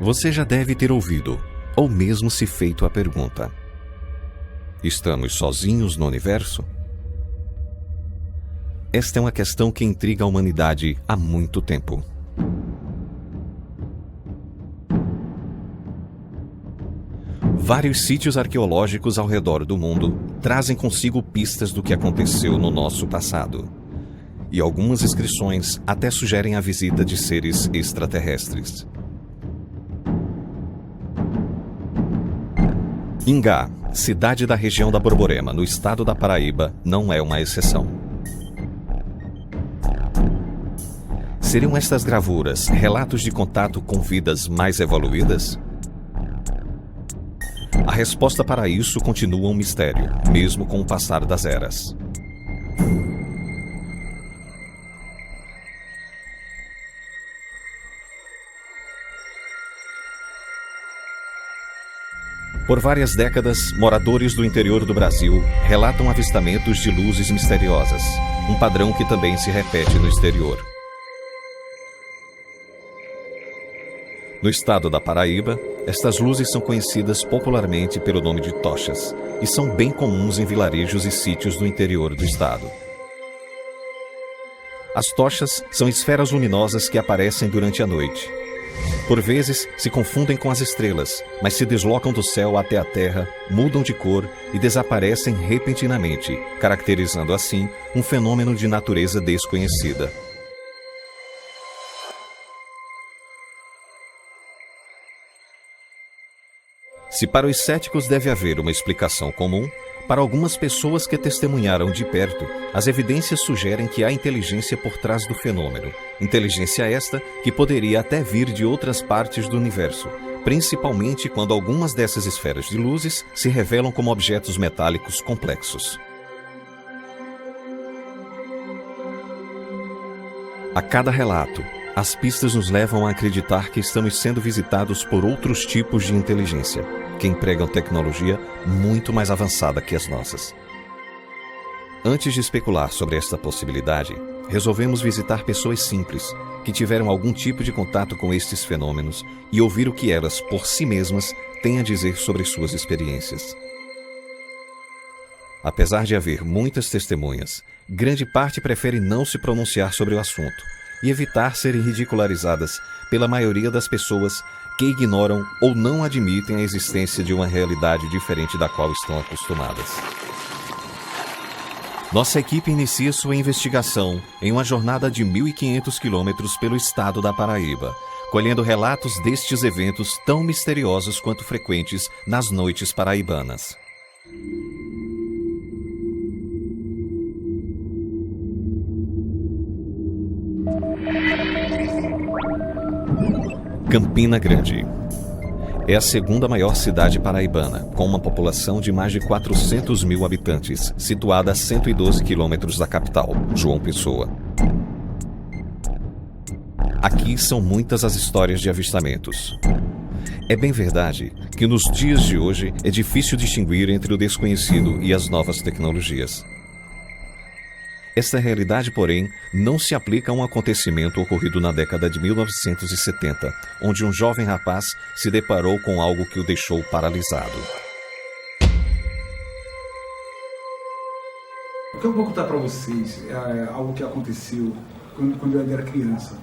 Você já deve ter ouvido, ou mesmo se feito a pergunta: estamos sozinhos no universo? Esta é uma questão que intriga a humanidade há muito tempo. Vários sítios arqueológicos ao redor do mundo trazem consigo pistas do que aconteceu no nosso passado. E algumas inscrições até sugerem a visita de seres extraterrestres. Ingá, cidade da região da Borborema, no estado da Paraíba, não é uma exceção. Seriam estas gravuras relatos de contato com vidas mais evoluídas? A resposta para isso continua um mistério, mesmo com o passar das eras. Por várias décadas, moradores do interior do Brasil relatam avistamentos de luzes misteriosas, um padrão que também se repete no exterior. No estado da Paraíba, estas luzes são conhecidas popularmente pelo nome de tochas e são bem comuns em vilarejos e sítios do interior do estado. As tochas são esferas luminosas que aparecem durante a noite. Por vezes, se confundem com as estrelas, mas se deslocam do céu até a terra, mudam de cor e desaparecem repentinamente, caracterizando assim um fenômeno de natureza desconhecida. Se para os céticos deve haver uma explicação comum, para algumas pessoas que testemunharam de perto, as evidências sugerem que há inteligência por trás do fenômeno. Inteligência esta que poderia até vir de outras partes do universo, principalmente quando algumas dessas esferas de luzes se revelam como objetos metálicos complexos. A cada relato, as pistas nos levam a acreditar que estamos sendo visitados por outros tipos de inteligência, que empregam tecnologia muito mais avançada que as nossas. Antes de especular sobre esta possibilidade, resolvemos visitar pessoas simples, que tiveram algum tipo de contato com estes fenômenos e ouvir o que elas, por si mesmas, têm a dizer sobre suas experiências. Apesar de haver muitas testemunhas, grande parte prefere não se pronunciar sobre o assunto e evitar serem ridicularizadas pela maioria das pessoas que ignoram ou não admitem a existência de uma realidade diferente da qual estão acostumadas. Nossa equipe inicia sua investigação em uma jornada de 1.500 quilômetros pelo estado da Paraíba, colhendo relatos destes eventos tão misteriosos quanto frequentes nas noites paraibanas. Campina Grande é a segunda maior cidade paraibana, com uma população de mais de 400 mil habitantes, situada a 112 quilômetros da capital, João Pessoa. Aqui são muitas as histórias de avistamentos. É bem verdade que nos dias de hoje é difícil distinguir entre o desconhecido e as novas tecnologias. Esta realidade, porém, não se aplica a um acontecimento ocorrido na década de 1970, onde um jovem rapaz se deparou com algo que o deixou paralisado. O que eu vou contar para vocês é algo que aconteceu quando eu ainda era criança.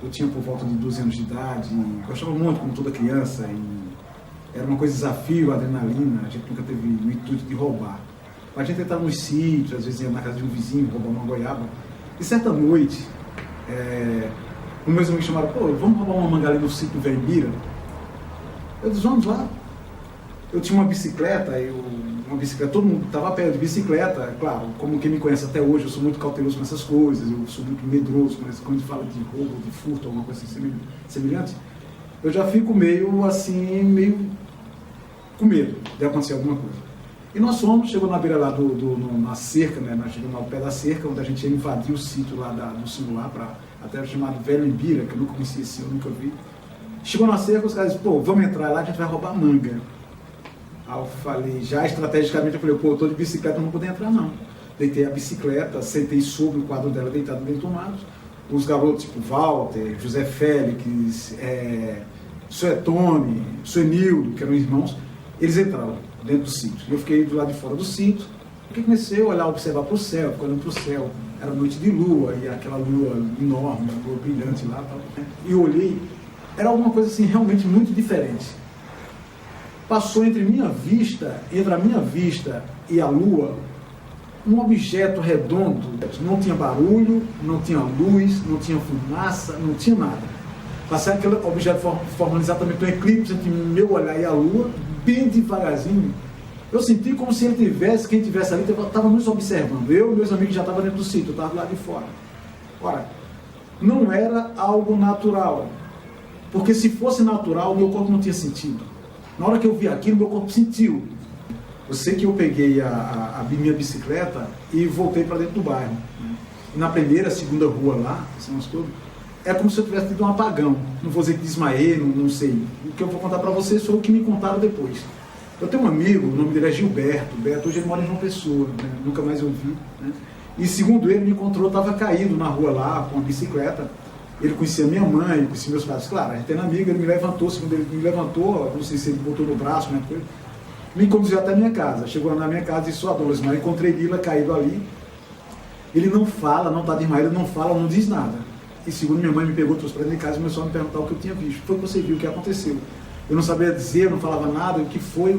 Eu tinha por volta de 12 anos de idade, gostava muito, como toda criança, e era uma coisa de desafio, adrenalina, a gente nunca teve o intuito de roubar. A gente entrava nos sítios, às vezes ia na casa de um vizinho, roubar uma goiaba. E certa noite, os meus amigos chamaram: pô, vamos roubar uma manga ali no sítio do Velho. Eu disse: vamos lá. Eu tinha uma bicicleta, todo mundo estava perto de bicicleta. Claro, como quem me conhece até hoje, eu sou muito cauteloso com essas coisas, eu sou muito medroso, mas quando fala de roubo, de furto, alguma coisa assim semelhante, eu já fico meio com medo de acontecer alguma coisa. E nós chegou na beira lá na cerca, né? Nós chegamos ao pé da cerca, onde a gente ia invadir o sítio lá do singular, até chamado Velho Ibira, que eu nunca conhecia esse, eu nunca vi. Chegou na cerca, os caras disseram: pô, vamos entrar lá, a gente vai roubar manga. Aí eu falei, já estrategicamente, eu falei: pô, eu tô de bicicleta, não vou poder entrar não. Deitei a bicicleta, sentei sobre o quadro dela, deitado bem tomado. Os garotos, tipo Walter, José Félix, Suetone, Suenildo, que eram irmãos, eles entraram dentro do sítio. Eu fiquei do lado de fora do sítio, porque comecei a olhar, observar para o céu, fiquei olhando para o céu. Era noite de lua, e aquela lua enorme, uma lua brilhante lá. Tal. E eu olhei, era alguma coisa assim realmente muito diferente. Passou entre a minha vista e a lua, um objeto redondo, não tinha barulho, não tinha luz, não tinha fumaça, não tinha nada. Passei aquele objeto formando exatamente um eclipse entre meu olhar e a lua, bem devagarzinho. Eu senti como se quem estivesse ali, estava nos observando. Eu e meus amigos já estavam dentro do sítio, eu estava lá de fora. Ora, não era algo natural. Porque se fosse natural, meu corpo não tinha sentido. Na hora que eu vi aquilo, meu corpo sentiu. Eu sei que eu peguei a minha bicicleta e voltei para dentro do bairro. E na primeira, segunda rua lá, é como se eu tivesse tido um apagão. Não vou dizer que desmaiei, não sei. O que eu vou contar para vocês foi o que me contaram depois. Eu tenho um amigo, o nome dele é Gilberto. Hoje ele mora em João Pessoa, né? Nunca mais eu vi. Né? E segundo ele, me encontrou, estava caído na rua lá, com a bicicleta. Ele conhecia minha mãe, conhecia meus pais. Claro, a gente era amigo, ele me levantou, segundo ele me levantou, não sei se ele botou no braço, né? Me conduziu até a minha casa. Chegou na minha casa e disse, Adonis, mas eu encontrei Lila caído ali. Ele não fala, não está desmaiado, não fala, não diz nada. E segundo minha mãe me pegou, trouxe para dentro de casa e começou a me perguntar o que eu tinha visto. Foi que você viu, o que aconteceu? Eu não sabia dizer, não falava nada, o que foi.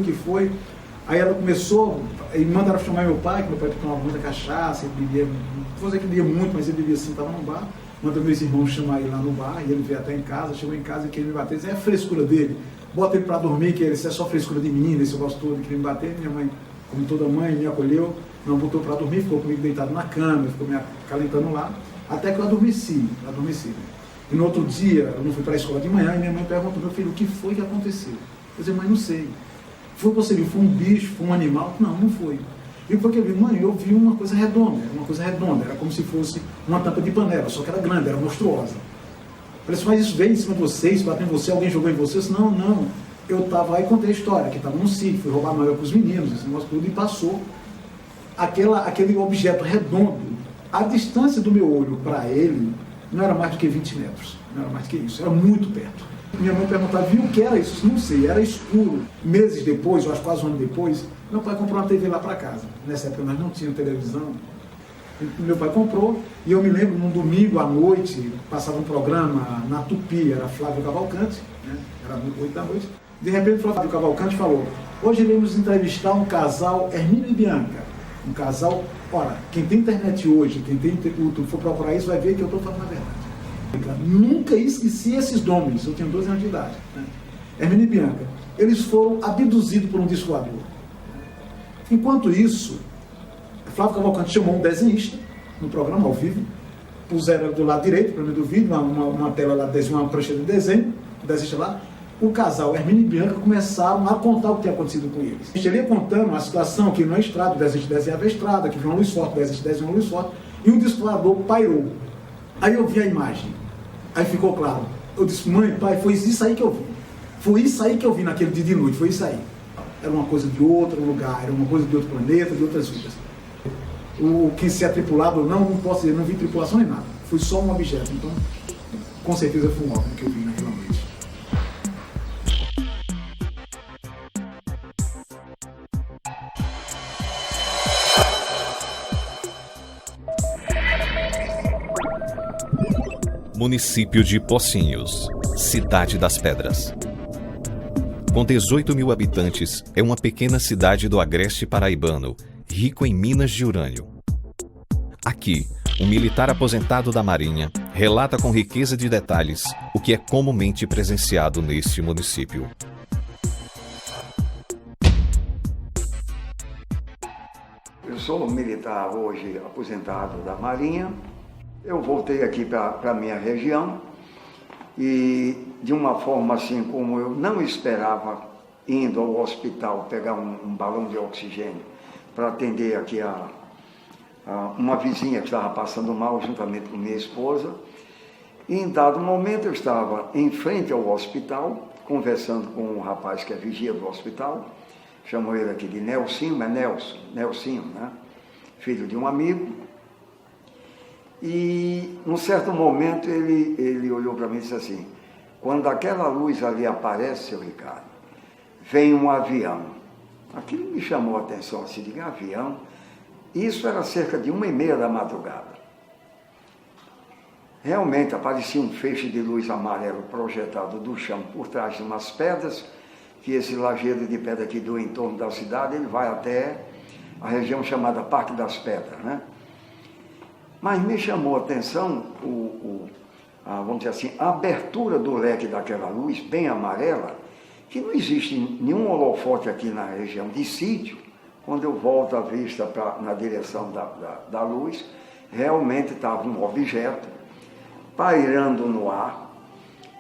Aí ela começou, e mandaram chamar meu pai, que meu pai tomava muita cachaça, ele bebia, não vou dizer que bebia muito, mas ele bebia assim, estava no bar. Mandou meus irmãos chamar ele lá no bar, e ele veio até em casa, chegou em casa e queria me bater. Disse, é a frescura dele, bota ele para dormir, que isso é só frescura de menina, esse negócio todo, queria me bater. Minha mãe, como toda mãe, me acolheu, não botou para dormir, ficou comigo deitado na cama, ficou me acalentando lá, até que eu adormeci. E no outro dia, eu não fui para a escola de manhã, e minha mãe perguntou, meu filho, o que foi que aconteceu? Eu disse, mãe, não sei. Foi o que você viu? Foi um bicho? Foi um animal? Não foi. E porque eu vi, mãe, eu vi uma coisa redonda, era como se fosse uma tampa de panela, só que era grande, era monstruosa. Eu falei assim, mas isso veio em cima de vocês, bateu em você, alguém jogou em você? Eu disse, não. Eu estava lá e contei a história, que estava num sítio, fui roubar maior para os meninos, esse negócio tudo, e passou aquele objeto redondo. A distância do meu olho para ele não era mais do que 20 metros, não era mais do que isso, era muito perto. Minha mãe perguntava, viu o que era isso? Não sei, era escuro. Meses depois, ou acho quase um ano depois, meu pai comprou uma TV lá para casa. Nessa época nós não tínhamos televisão. Meu pai comprou, e eu me lembro, num domingo à noite, passava um programa na Tupi, era Flávio Cavalcante, né? Era 8 da noite. De repente, Flávio Cavalcante falou, hoje iremos entrevistar um casal, Hermínio e Bianca. Um casal, ora, quem tem internet hoje, quem tem YouTube, for procurar isso, vai ver que eu estou falando a verdade. Nunca esqueci esses nomes, eu tinha 12 anos de idade. Né? Hermínio e Bianca, eles foram abduzidos por um disco voador. Enquanto isso, Flávio Cavalcante chamou um desenhista no programa ao vivo, puseram do lado direito, para mim do vídeo, uma tela lá, uma prancha de desenho, o desenhista lá. O casal Hermínio e Bianca começaram a contar o que tinha acontecido com eles. Ele ia contando a situação que na estrada, o desenhista desenhava a estrada, que viu uma luz forte, o desenhista desenhava uma luz forte, e o disco voador pairou. Aí eu vi a imagem, aí ficou claro. Eu disse, mãe, pai, foi isso aí que eu vi. Foi isso aí que eu vi naquele dia de noite, foi isso aí. Era uma coisa de outro lugar, era uma coisa de outro planeta, de outras vidas. Quem se é tripulado ou não posso dizer, não vi tripulação nem nada. Foi só um objeto, então com certeza foi um óbvio que eu vi naquela noite. Município de Pocinhos, Cidade das Pedras. Com 18 mil habitantes, é uma pequena cidade do agreste paraibano, rico em minas de urânio. Aqui, um militar aposentado da Marinha relata com riqueza de detalhes o que é comumente presenciado neste município. Eu sou militar hoje aposentado da Marinha. Eu voltei aqui para a minha região e, de uma forma assim como eu não esperava, indo ao hospital pegar um balão de oxigênio para atender aqui uma vizinha que estava passando mal juntamente com minha esposa. E, em dado momento, eu estava em frente ao hospital, conversando com um rapaz que é vigia do hospital, chamou ele aqui de Nelsinho, mas Nelsinho, né? Filho de um amigo. E, num certo momento, ele olhou para mim e disse assim, Quando aquela luz ali aparece, seu Ricardo, vem um avião. Aquilo me chamou a atenção, assim, de avião. Isso era cerca de 1h30 da madrugada. Realmente aparecia um feixe de luz amarelo projetado do chão por trás de umas pedras, que esse lajedo de pedra aqui do entorno da cidade, ele vai até a região chamada Parque das Pedras, né? Mas me chamou a atenção, vamos dizer assim, a abertura do leque daquela luz, bem amarela, que não existe nenhum holofote aqui na região de sítio. Quando eu volto a vista na direção da luz, realmente estava um objeto pairando no ar.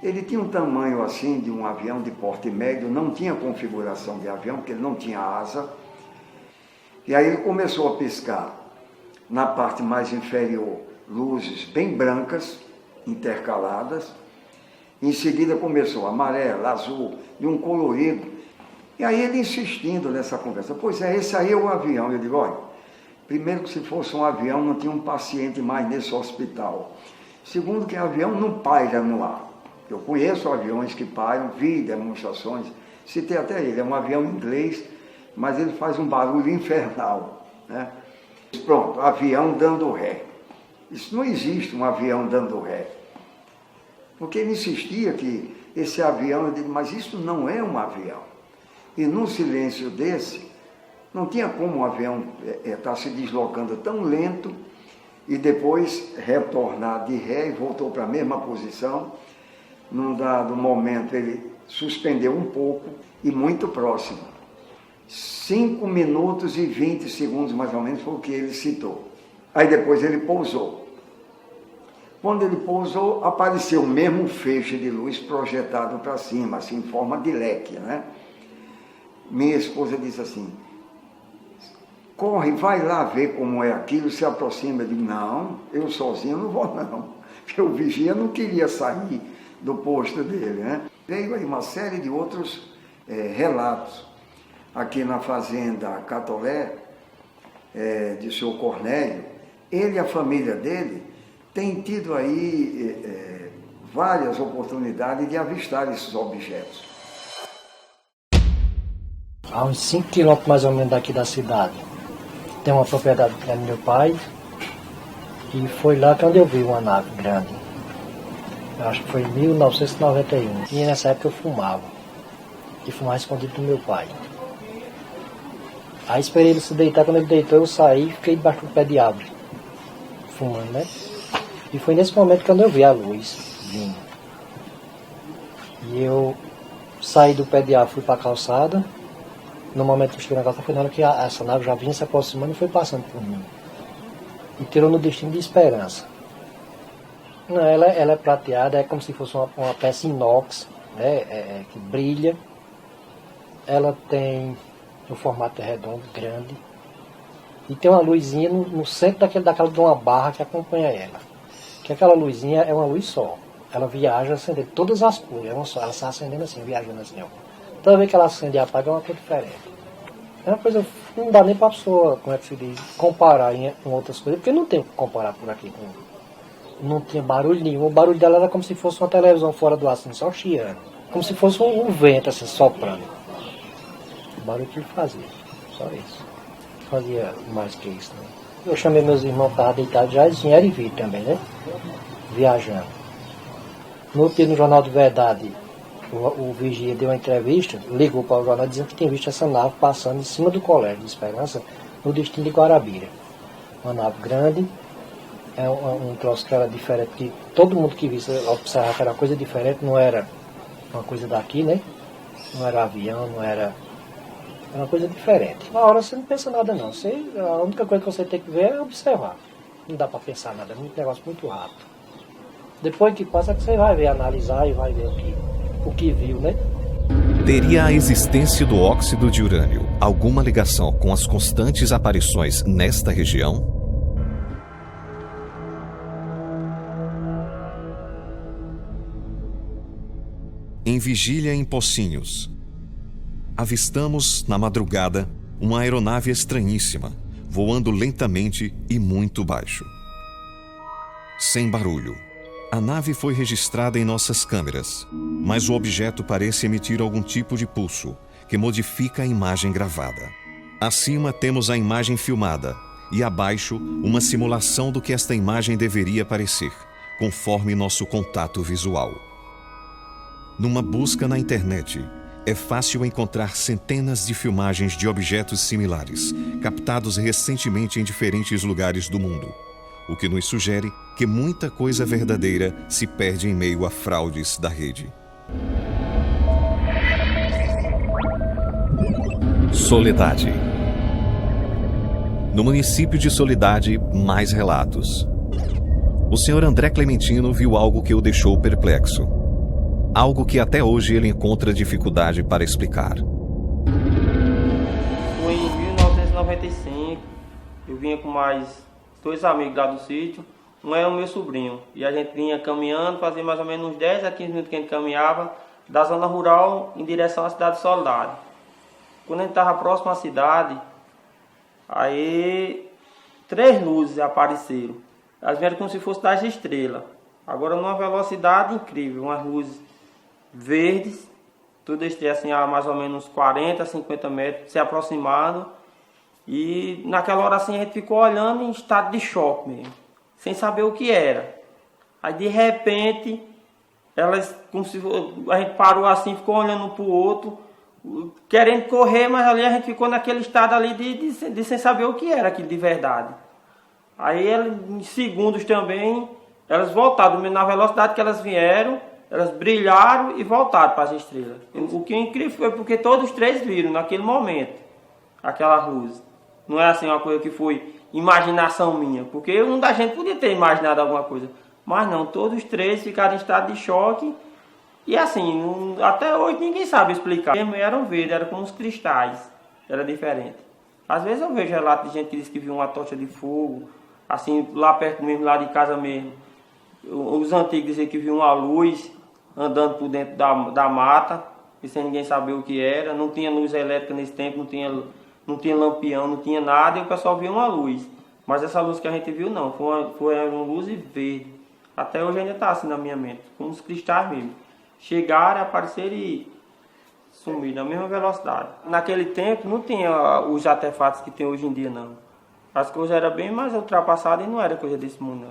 Ele tinha um tamanho assim de um avião de porte médio, não tinha configuração de avião, porque ele não tinha asa. E aí ele começou a piscar, na parte mais inferior, luzes bem brancas, intercaladas. Em seguida começou amarelo, azul, e um colorido. E aí ele insistindo nessa conversa, pois é, esse aí é o avião. Eu digo, olha, primeiro que se fosse um avião, não tinha um paciente mais nesse hospital. Segundo que avião não paira no ar. Eu conheço aviões que pairam, vi demonstrações, citei até ele, é um avião inglês, mas ele faz um barulho infernal, né? Pronto, avião dando ré. Isso não existe, um avião dando ré. Porque ele insistia que esse avião, eu digo, mas isso não é um avião. E num silêncio desse, não tinha como um avião estar se deslocando tão lento e depois retornar de ré e voltou para a mesma posição. Num dado momento ele suspendeu um pouco e muito próximo. 5 minutos e 20 segundos mais ou menos foi o que ele citou. Aí depois ele pousou. Quando ele pousou, apareceu o mesmo feixe de luz projetado para cima, assim, em forma de leque, né? Minha esposa disse assim, corre, vai lá ver como é aquilo, se aproxima. Eu digo, não, eu sozinho não vou não, porque o vigia não queria sair do posto dele, né? Veio aí uma série de outros relatos. Aqui na fazenda Catolé, de seu Cornélio, ele e a família dele têm tido aí várias oportunidades de avistar esses objetos. A uns 5 quilômetros mais ou menos daqui da cidade, tem uma propriedade que é do meu pai, e foi lá que eu vi uma nave grande. Eu acho que foi em 1991. E nessa época eu fumava. E fumava escondido do meu pai. Aí esperei ele se deitar, quando ele deitou eu saí e fiquei debaixo do pé de árvore, fumando, né? E foi nesse momento que eu vi a luz vindo. E eu saí do pé de árvore, fui para a calçada. No momento que eu cheguei na calçada, foi na hora que essa nave já vinha se aproximando e foi passando por mim. E tirou no destino de Esperança. Não, ela é prateada, é como se fosse uma peça inox, né? Que brilha. Ela tem um formato redondo, grande. E tem uma luzinha no centro daquela de uma barra que acompanha ela. Que aquela luzinha é uma luz só. Ela viaja acendendo todas as cores, é uma só. Ela está acendendo assim, viajando assim, ó. Toda vez que ela acende e apaga é uma cor diferente. É uma coisa, não dá nem para a pessoa, como é que se diz, comparar com outras coisas, porque não tem o que comparar por aqui. Não tinha barulho nenhum. O barulho dela era como se fosse uma televisão fora do ar, assim, só chiando. Como se fosse um vento, assim, soprando. O barulho que ele fazia, só isso. Não fazia mais que isso, né? Eu chamei meus irmãos que estavam deitados já, eles vieram e viram também, né? Viajando. No outro dia, no Jornal de Verdade, o vigia deu uma entrevista, ligou para o jornal dizendo que tinha visto essa nave passando em cima do Colégio de Esperança, no destino de Guarabira. Uma nave grande, um troço que era diferente, que todo mundo que visse observar que era coisa diferente, não era uma coisa daqui, né? Não era avião, não era... Era uma coisa diferente. Na hora você não pensa nada não, a única coisa que você tem que ver é observar. Não dá para pensar nada, é um negócio muito rápido. Depois que passa, você vai ver, analisar e vai ver o que viu, né? Teria a existência do óxido de urânio alguma ligação com as constantes aparições nesta região? Em vigília em Pocinhos, avistamos, na madrugada, uma aeronave estranhíssima, voando lentamente e muito baixo. Sem barulho, A nave foi registrada em nossas câmeras, mas o objeto parece emitir algum tipo de pulso, que modifica a imagem gravada. Acima temos a imagem filmada e abaixo uma simulação do que esta imagem deveria parecer, conforme nosso contato visual. Numa busca na internet, é fácil encontrar centenas de filmagens de objetos similares, captados recentemente em diferentes lugares do mundo, o que nos sugere que muita coisa verdadeira se perde em meio a fraudes da rede. Soledade. No município de Soledade, mais relatos. O senhor André Clementino viu algo que o deixou perplexo. Algo que até hoje ele encontra dificuldade para explicar. Foi em 1995, eu vinha com mais 2 amigos lá do sítio, um era o meu sobrinho, e a gente vinha caminhando, fazia mais ou menos uns 10 a 15 minutos que a gente caminhava, da zona rural em direção à cidade de Soledade. Quando a gente estava próximo à cidade, aí 3 luzes apareceram. Elas vieram como se fossem das estrelas. Agora numa velocidade incrível, umas luzes verdes, tudo assim a mais ou menos 40, 50 metros, se aproximando. E naquela hora assim a gente ficou olhando em estado de choque mesmo, sem saber o que era. Aí de repente, elas, como se a gente parou assim, ficou olhando um para o outro, querendo correr, mas ali a gente ficou naquele estado ali de sem saber o que era aquilo de verdade. Aí em segundos também, elas voltaram, na velocidade que elas vieram, elas brilharam e voltaram para as estrelas. O que é incrível foi porque todos os 3 viram naquele momento aquela luz. Não é assim uma coisa que foi imaginação minha, porque um da gente podia ter imaginado alguma coisa, mas não, todos os 3 ficaram em estado de choque. E assim, até hoje ninguém sabe explicar. Eram verdes, eram como uns cristais, era diferente. Às vezes eu vejo relatos de gente que diz que viu uma tocha de fogo, assim, lá perto mesmo, lá de casa mesmo. Os antigos diziam que viam uma luz andando por dentro da mata, e sem ninguém saber o que era. Não tinha luz elétrica nesse tempo, não tinha lampião, não tinha nada, e o pessoal via uma luz. Mas essa luz que a gente viu não, foi uma luz verde. Até hoje ainda está assim na minha mente, como os cristais mesmo. Chegaram, apareceram e sumiram na mesma velocidade. Naquele tempo não tinha os artefatos que tem hoje em dia não. As coisas eram bem mais ultrapassadas e não era coisa desse mundo,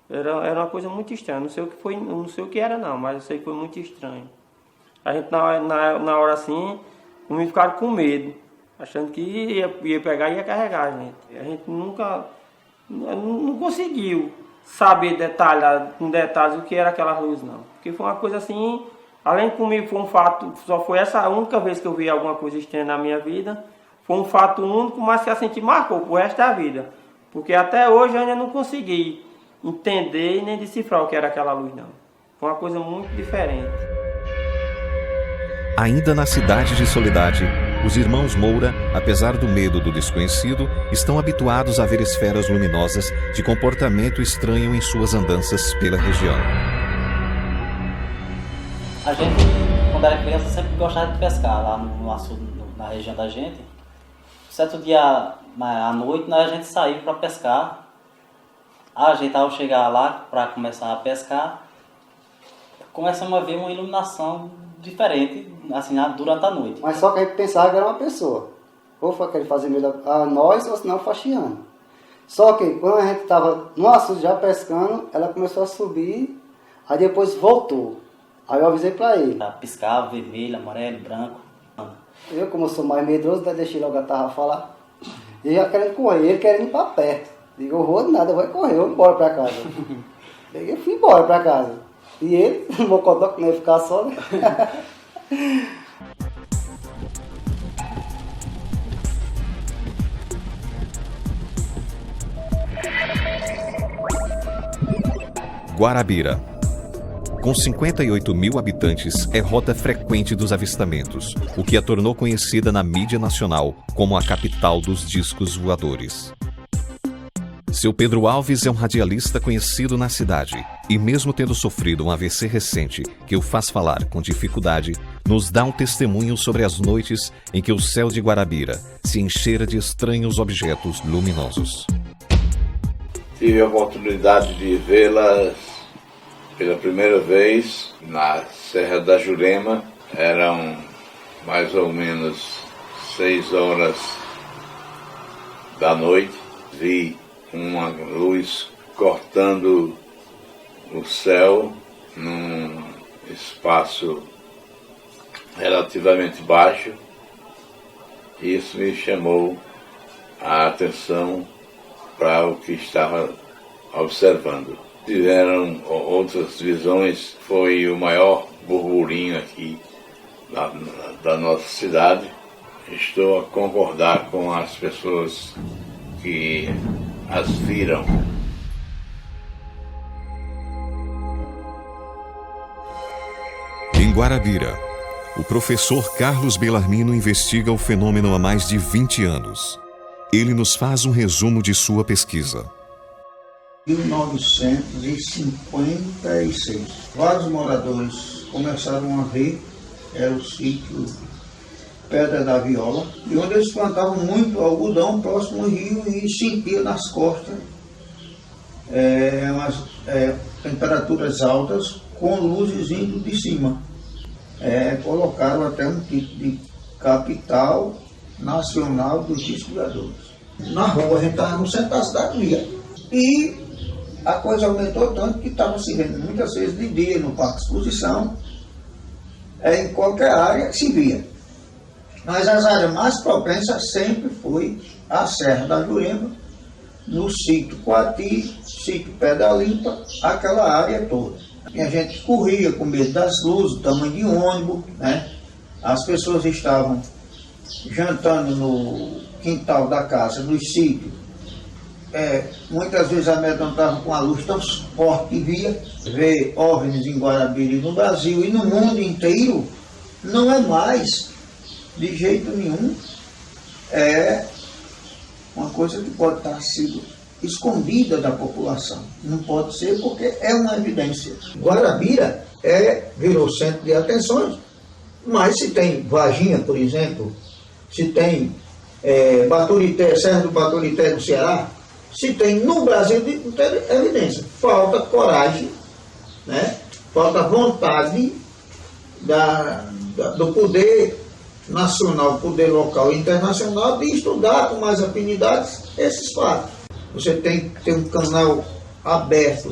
era uma coisa muito estranha. Não sei o que foi, não sei o que era não, mas eu sei que foi muito estranho. A gente na hora assim, comigo ficaram com medo, achando que ia pegar e ia carregar a gente. A gente nunca não conseguiu saber com detalhes o que era aquela luz não. Porque foi uma coisa assim, além de comigo foi um fato, só foi essa a única vez que eu vi alguma coisa estranha na minha vida. Foi um fato único, mas que assim que marcou pro resto da vida. Porque até hoje eu ainda não consegui entender e nem decifrar o que era aquela luz não. Foi uma coisa muito diferente. Ainda na cidade de Soledade, os irmãos Moura, apesar do medo do desconhecido, estão habituados a ver esferas luminosas de comportamento estranho em suas andanças pela região. A gente, quando era criança, sempre gostava de pescar lá no açude, na região da gente. Certo dia à noite, a gente saiu para pescar. A gente, ao chegar lá para começar a pescar, começamos a ver uma iluminação diferente assim, durante a noite. Mas só que a gente pensava que era uma pessoa. Ou foi querer fazer medo a nós, ou senão faxiando. Só que quando a gente estava no açude já pescando, ela começou a subir, aí depois voltou. Aí eu avisei para ele. Piscava, vermelho, amarelo, branco. Eu, como eu sou mais medroso, deixei logo a tarrafa falar. E já querendo correr, ele querendo ir para perto. Digo, eu vou nada, eu vou correr, eu vou embora para casa. Peguei e fui embora para casa. E ele, o mocodó que não ia ficar só, né? Guarabira. Com 58 mil habitantes, é rota frequente dos avistamentos, o que a tornou conhecida na mídia nacional como a capital dos discos voadores. Seu Pedro Alves é um radialista conhecido na cidade e, mesmo tendo sofrido um AVC recente que o faz falar com dificuldade, nos dá um testemunho sobre as noites em que o céu de Guarabira se enchera de estranhos objetos luminosos. Tive a oportunidade de vê-las pela primeira vez na Serra da Jurema. Eram mais ou menos 6 horas da noite. Vi uma luz cortando o céu num espaço relativamente baixo. Isso me chamou a atenção para o que estava observando. Tiveram outras visões, foi o maior burburinho aqui da nossa cidade. Estou a concordar com as pessoas que as viram. Em Guarabira, o professor Carlos Belarmino investiga o fenômeno há mais de 20 anos. Ele nos faz um resumo de sua pesquisa. 1956. Vários moradores começaram a ver, era o sítio Pedra da Viola, e onde eles plantavam muito algodão próximo ao rio e sentia nas costas temperaturas altas com luzes indo de cima. Colocaram até um título de capital nacional dos desfiladores. Na rua, a gente estava no centro da cidade, via. E a coisa aumentou tanto que estava se vendo muitas vezes de dia no Parque de Exposição, em qualquer área se via. Mas as áreas mais propensas sempre foi a Serra da Jurema, no sítio Coati, sítio Pedra Limpa, aquela área toda. E a gente corria com medo das luzes, do tamanho de ônibus, né? As pessoas estavam jantando no quintal da casa, nos sítios. Muitas vezes amedrontavam com a luz tão forte que via. Ver OVNIs em Guarabira e no Brasil e no mundo inteiro não é mais, de jeito nenhum, uma coisa que pode estar sido escondida da população. Não pode ser, porque é uma evidência. Guarabira virou centro de atenções, mas se tem Varginha, por exemplo, se tem Baturité, Serra do Baturité do Ceará, se tem no Brasil, não tem evidência. Falta coragem, né? Falta vontade do poder nacional, poder local e internacional de estudar com mais afinidades esses fatos. Você tem que ter um canal aberto.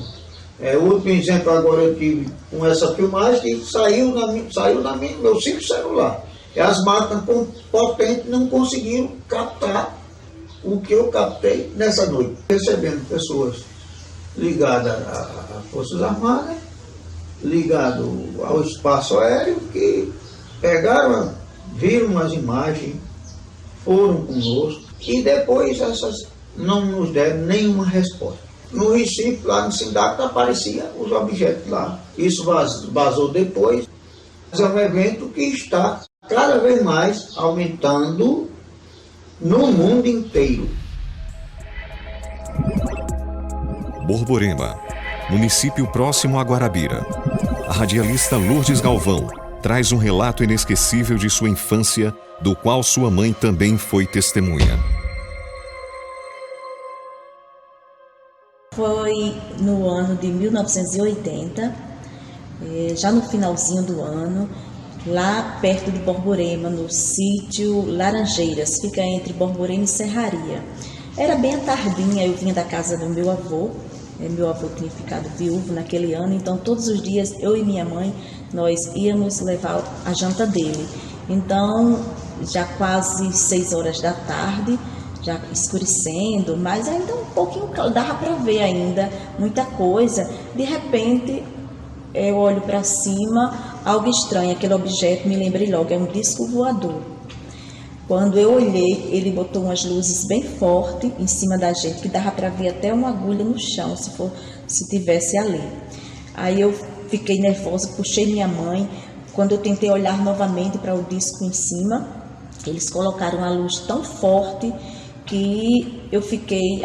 O último exemplo agora eu tive com essa filmagem que saiu no meu simples celular. E as máquinas potentes não conseguiram captar o que eu captei nessa noite. Recebendo pessoas ligadas às Forças Armadas, ligadas ao espaço aéreo, que pegaram, viram as imagens, foram conosco e depois essas não nos deram nenhuma resposta. No Recife, lá no Sindaco, aparecia os objetos lá. Isso vazou depois. Mas é um evento que está cada vez mais aumentando no mundo inteiro. Borborema, município próximo a Guarabira. A radialista Lourdes Galvão traz um relato inesquecível de sua infância, do qual sua mãe também foi testemunha. Foi no ano de 1980, já no finalzinho do ano, lá perto de Borborema, no sítio Laranjeiras, fica entre Borborema e Serraria. Era bem à tardinha, eu vinha da casa do meu avô tinha ficado viúvo naquele ano, então todos os dias eu e minha mãe, nós íamos levar a janta dele. Então, já quase 6 horas da tarde, já escurecendo, mas ainda um pouquinho, dava para ver ainda muita coisa. De repente, eu olho para cima, algo estranho, aquele objeto, me lembrei logo, é um disco voador. Quando eu olhei, ele botou umas luzes bem fortes em cima da gente, que dava para ver até uma agulha no chão, se tivesse ali. Aí eu fiquei nervosa, puxei minha mãe. Quando eu tentei olhar novamente para o disco em cima, eles colocaram a luz tão forte que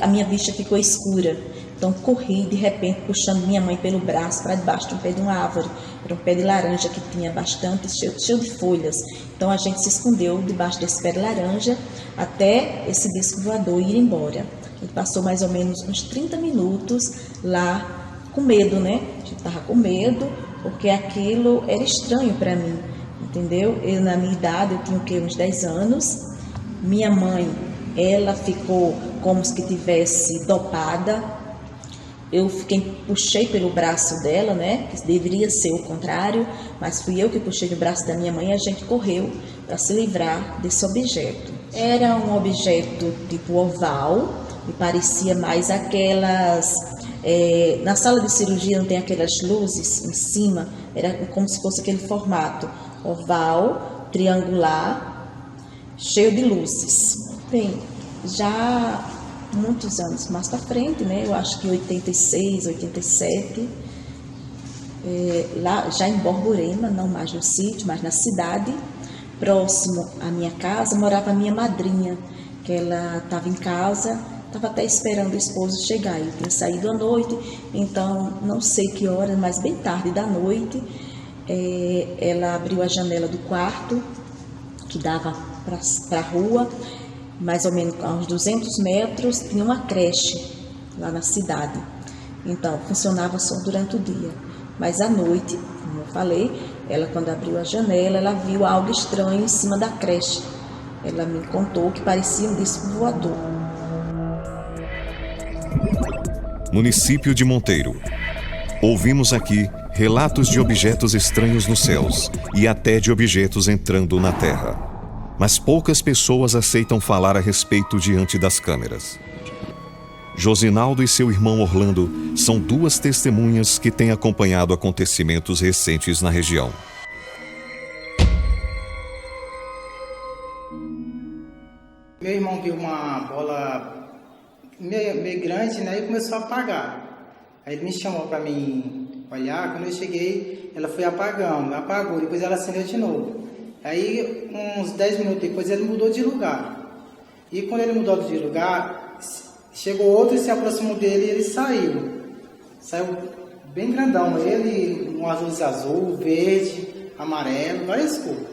a minha vista ficou escura. Então corri, de repente, puxando minha mãe pelo braço para debaixo de um pé de uma árvore. Era um pé de laranja que tinha bastante, cheio de folhas. Então a gente se escondeu debaixo desse pé de laranja até esse disco voador ir embora. A gente passou mais ou menos uns 30 minutos lá com medo, né? A gente estava com medo, porque aquilo era estranho para mim, entendeu? Eu, na minha idade, eu tinha o quê? Uns 10 anos. Minha mãe, ela ficou como se tivesse dopada. Eu puxei pelo braço dela, né? Que deveria ser o contrário, mas fui eu que puxei no braço da minha mãe e a gente correu para se livrar desse objeto. Era um objeto tipo oval, me parecia mais aquelas... na sala de cirurgia não tem aquelas luzes em cima, era como se fosse aquele formato oval, triangular, cheio de luzes. Bem, já muitos anos mais para frente, né? Eu acho que 86, 87, lá já em Borborema, não mais no sítio, mas na cidade, próximo à minha casa, morava a minha madrinha, que ela estava em casa, estava até esperando o esposo chegar. Eu tinha saído à noite, então não sei que hora, mas bem tarde da noite, ela abriu a janela do quarto, que dava para a rua, mais ou menos a uns 200 metros, tinha uma creche lá na cidade. Então, funcionava só durante o dia. Mas à noite, como eu falei, ela quando abriu a janela, ela viu algo estranho em cima da creche. Ela me contou que parecia um disco voador. Município de Monteiro. Ouvimos aqui relatos de objetos estranhos nos céus e até de objetos entrando na terra. Mas poucas pessoas aceitam falar a respeito diante das câmeras. Josinaldo e seu irmão Orlando são duas testemunhas que têm acompanhado acontecimentos recentes na região. Meu irmão viu uma bola meio grande, né, e começou a apagar. Aí ele me chamou para mim olhar. Quando eu cheguei, ela foi apagando, apagou, depois ela acendeu de novo. Aí, uns 10 minutos depois, ele mudou de lugar. E quando ele mudou de lugar, chegou outro e se aproximou dele e ele saiu. Saiu bem grandão, ele, uma luz azul, verde, amarelo, várias cores.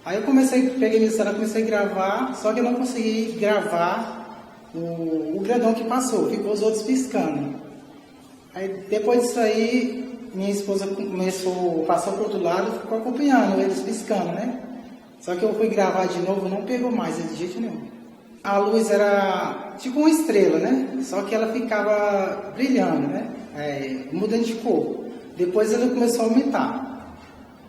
Aí eu peguei meu celular, comecei a gravar, só que eu não consegui gravar o grandão que passou, ficou os outros piscando. Aí depois disso aí, minha esposa passou para o outro lado e ficou acompanhando eles piscando, né? Só que eu fui gravar de novo, não pegou mais de jeito nenhum. A luz era tipo uma estrela, né? Só que ela ficava brilhando, né? Mudando de cor. Depois ela começou a aumentar.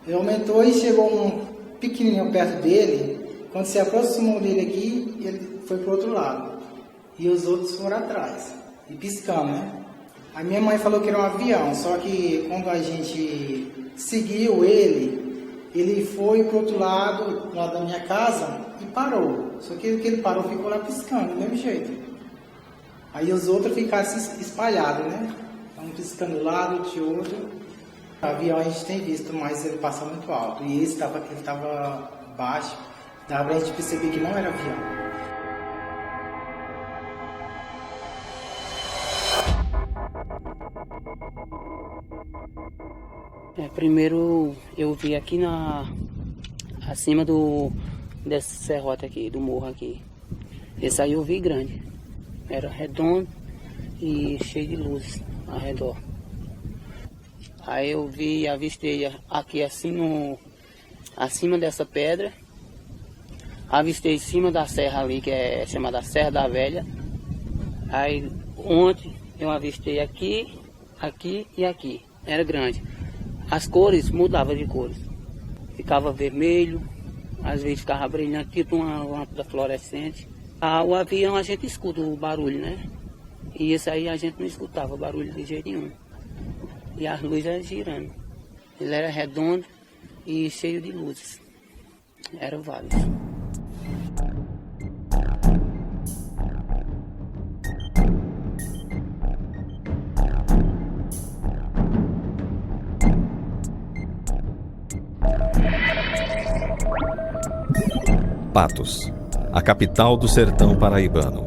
Ele aumentou e chegou um pequenininho perto dele. Quando se aproximou dele aqui, ele foi para o outro lado. E os outros foram atrás. E piscando, né? A minha mãe falou que era um avião, só que quando a gente seguiu ele foi pro outro lado da minha casa e parou. Só que ele parou, ficou lá piscando, do mesmo jeito. Aí os outros ficaram espalhados, né? Um piscando de um lado, de outro. O avião a gente tem visto, mas ele passa muito alto. E esse estava baixo, dava pra gente perceber que não era avião. Primeiro eu vi aqui acima desse serrote aqui, do morro aqui. Esse aí eu vi grande. Era redondo e cheio de luzes ao redor. Aí eu avistei aqui assim acima dessa pedra. Avistei em cima da serra ali, que é chamada Serra da Velha. Aí ontem eu avistei aqui, aqui e aqui. Era grande. As cores mudavam de cores. Ficava vermelho, às vezes ficava brilhante, tipo uma lâmpada fluorescente. O avião a gente escuta o barulho, né? E esse aí a gente não escutava barulho de jeito nenhum. E as luzes eram girando. Ele era redondo e cheio de luzes. Era válido. Patos, a capital do sertão paraibano.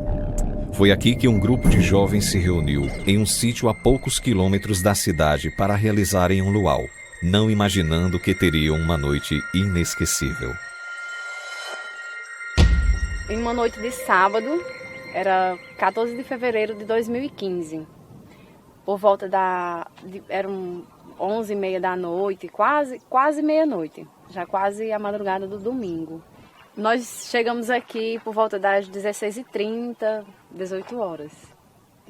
Foi aqui que um grupo de jovens se reuniu em um sítio a poucos quilômetros da cidade para realizarem um luau, não imaginando que teriam uma noite inesquecível. Em uma noite de sábado, era 14 de fevereiro de 2015, por volta eram 11h30 da noite, quase meia-noite, já quase a madrugada do domingo. Nós chegamos aqui por volta das 16h30, 18 horas,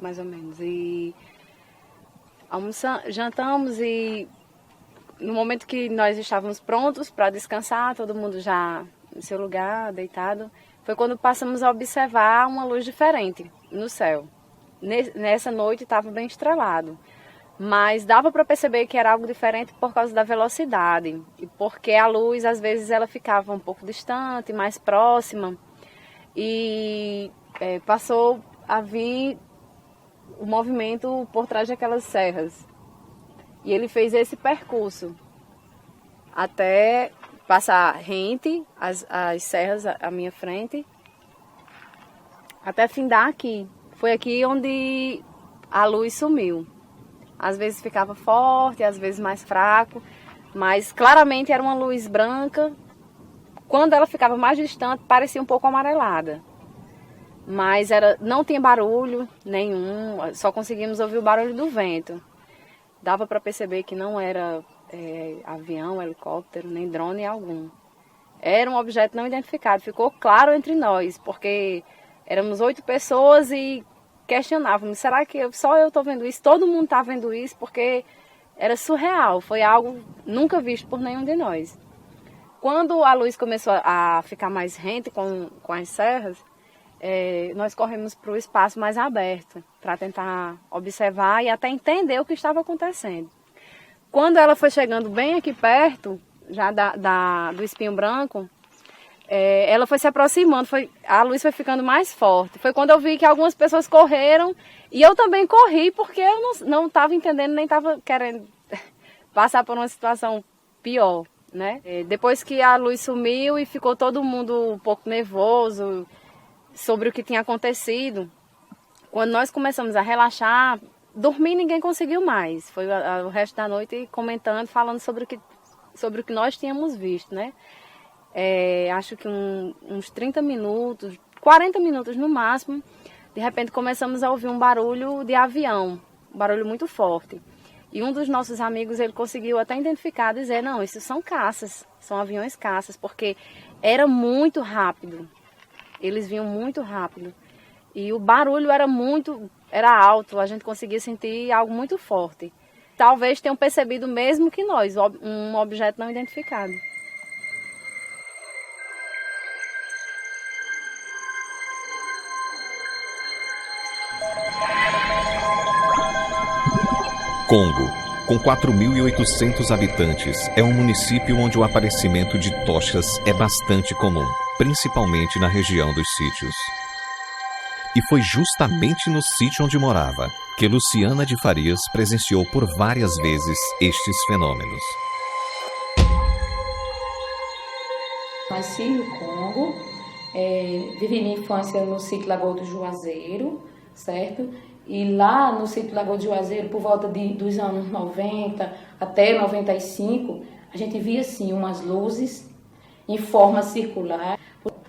mais ou menos. E jantamos e no momento que nós estávamos prontos para descansar, todo mundo já no seu lugar, deitado, foi quando passamos a observar uma luz diferente no céu. Nessa noite estava bem estrelado, mas dava para perceber que era algo diferente por causa da velocidade e porque a luz às vezes ela ficava um pouco distante, mais próxima e passou a vir o movimento por trás daquelas serras. E ele fez esse percurso até passar rente as serras à minha frente, até findar aqui. Foi aqui onde a luz sumiu. Às vezes ficava forte, às vezes mais fraco, mas claramente era uma luz branca. Quando ela ficava mais distante, parecia um pouco amarelada. Mas não tinha barulho nenhum, só conseguimos ouvir o barulho do vento. Dava para perceber que não era avião, helicóptero, nem drone algum. Era um objeto não identificado, ficou claro entre nós, porque éramos 8 pessoas e questionávamos, será que só eu estou vendo isso? Todo mundo está vendo isso? Porque era surreal, foi algo nunca visto por nenhum de nós. Quando a luz começou a ficar mais rente com as serras, nós corremos para o espaço mais aberto, para tentar observar e até entender o que estava acontecendo. Quando ela foi chegando bem aqui perto, já do espinho branco, ela foi se aproximando, a luz foi ficando mais forte. Foi quando eu vi que algumas pessoas correram e eu também corri, porque eu não estava entendendo, nem estava querendo passar por uma situação pior, né? Depois que a luz sumiu e ficou todo mundo um pouco nervoso sobre o que tinha acontecido, quando nós começamos a relaxar, dormir ninguém conseguiu mais. Foi o resto da noite comentando, falando sobre o que nós tínhamos visto, né? Acho que uns 30 minutos, 40 minutos no máximo, de repente começamos a ouvir um barulho de avião, um barulho muito forte. E um dos nossos amigos, ele conseguiu até identificar, dizer, não, isso são caças, são aviões caças, porque era muito rápido, eles vinham muito rápido. E o barulho era alto, a gente conseguia sentir algo muito forte. Talvez tenham percebido mesmo que nós, um objeto não identificado. Congo, com 4.800 habitantes, é um município onde o aparecimento de tochas é bastante comum, principalmente na região dos sítios. E foi justamente no sítio onde morava que Luciana de Farias presenciou por várias vezes estes fenômenos. Nasci no Congo, vivi minha infância no sítio Lagoa do Juazeiro, certo? E lá no sítio Lagoa do Juazeiro, por volta dos anos 90 até 95, a gente via assim umas luzes em forma circular,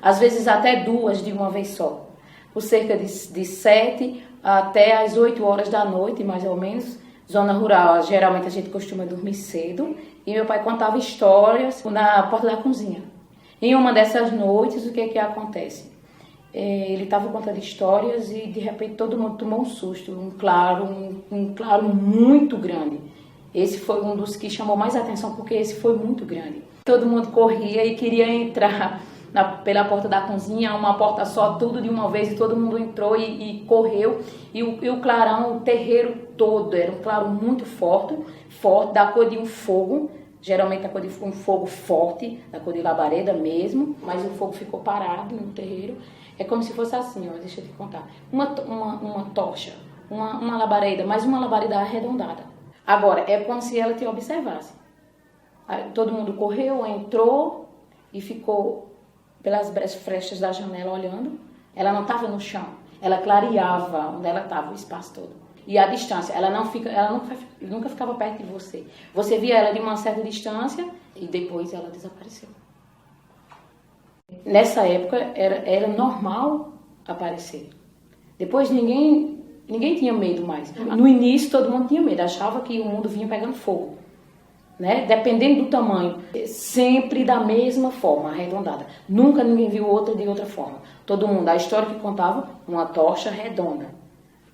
às vezes até 2 de uma vez só, por cerca de 7 até as 8 horas da noite, mais ou menos. Zona rural, geralmente a gente costuma dormir cedo, e meu pai contava histórias na porta da cozinha. Em uma dessas noites, o que acontece? Ele estava contando histórias e de repente todo mundo tomou um susto, um claro muito grande. Esse foi um dos que chamou mais atenção, porque esse foi muito grande. Todo mundo corria e queria entrar pela porta da cozinha, uma porta só, tudo de uma vez, e todo mundo entrou e correu. E o clarão, o terreiro todo, era um claro muito forte, da cor de um fogo, geralmente a cor de um fogo forte, da cor de labareda mesmo, mas o fogo ficou parado no terreiro. É como se fosse assim, ó, deixa eu te contar. Uma tocha, uma labareda, mas uma labareda arredondada. Agora, é como se ela te observasse. Aí, todo mundo correu, entrou e ficou pelas frestas da janela olhando. Ela não estava no chão, ela clareava onde ela estava, o espaço todo. E a distância, ela nunca ficava perto de você. Você via ela de uma certa distância e depois ela desapareceu. Nessa época era normal aparecer. Depois ninguém Ninguém tinha medo mais. No início todo mundo tinha medo, achava que o mundo vinha pegando fogo, né? Dependendo do tamanho, sempre da mesma forma, arredondada. Nunca ninguém viu outra de outra forma. Todo mundo, a história que contava, uma tocha redonda,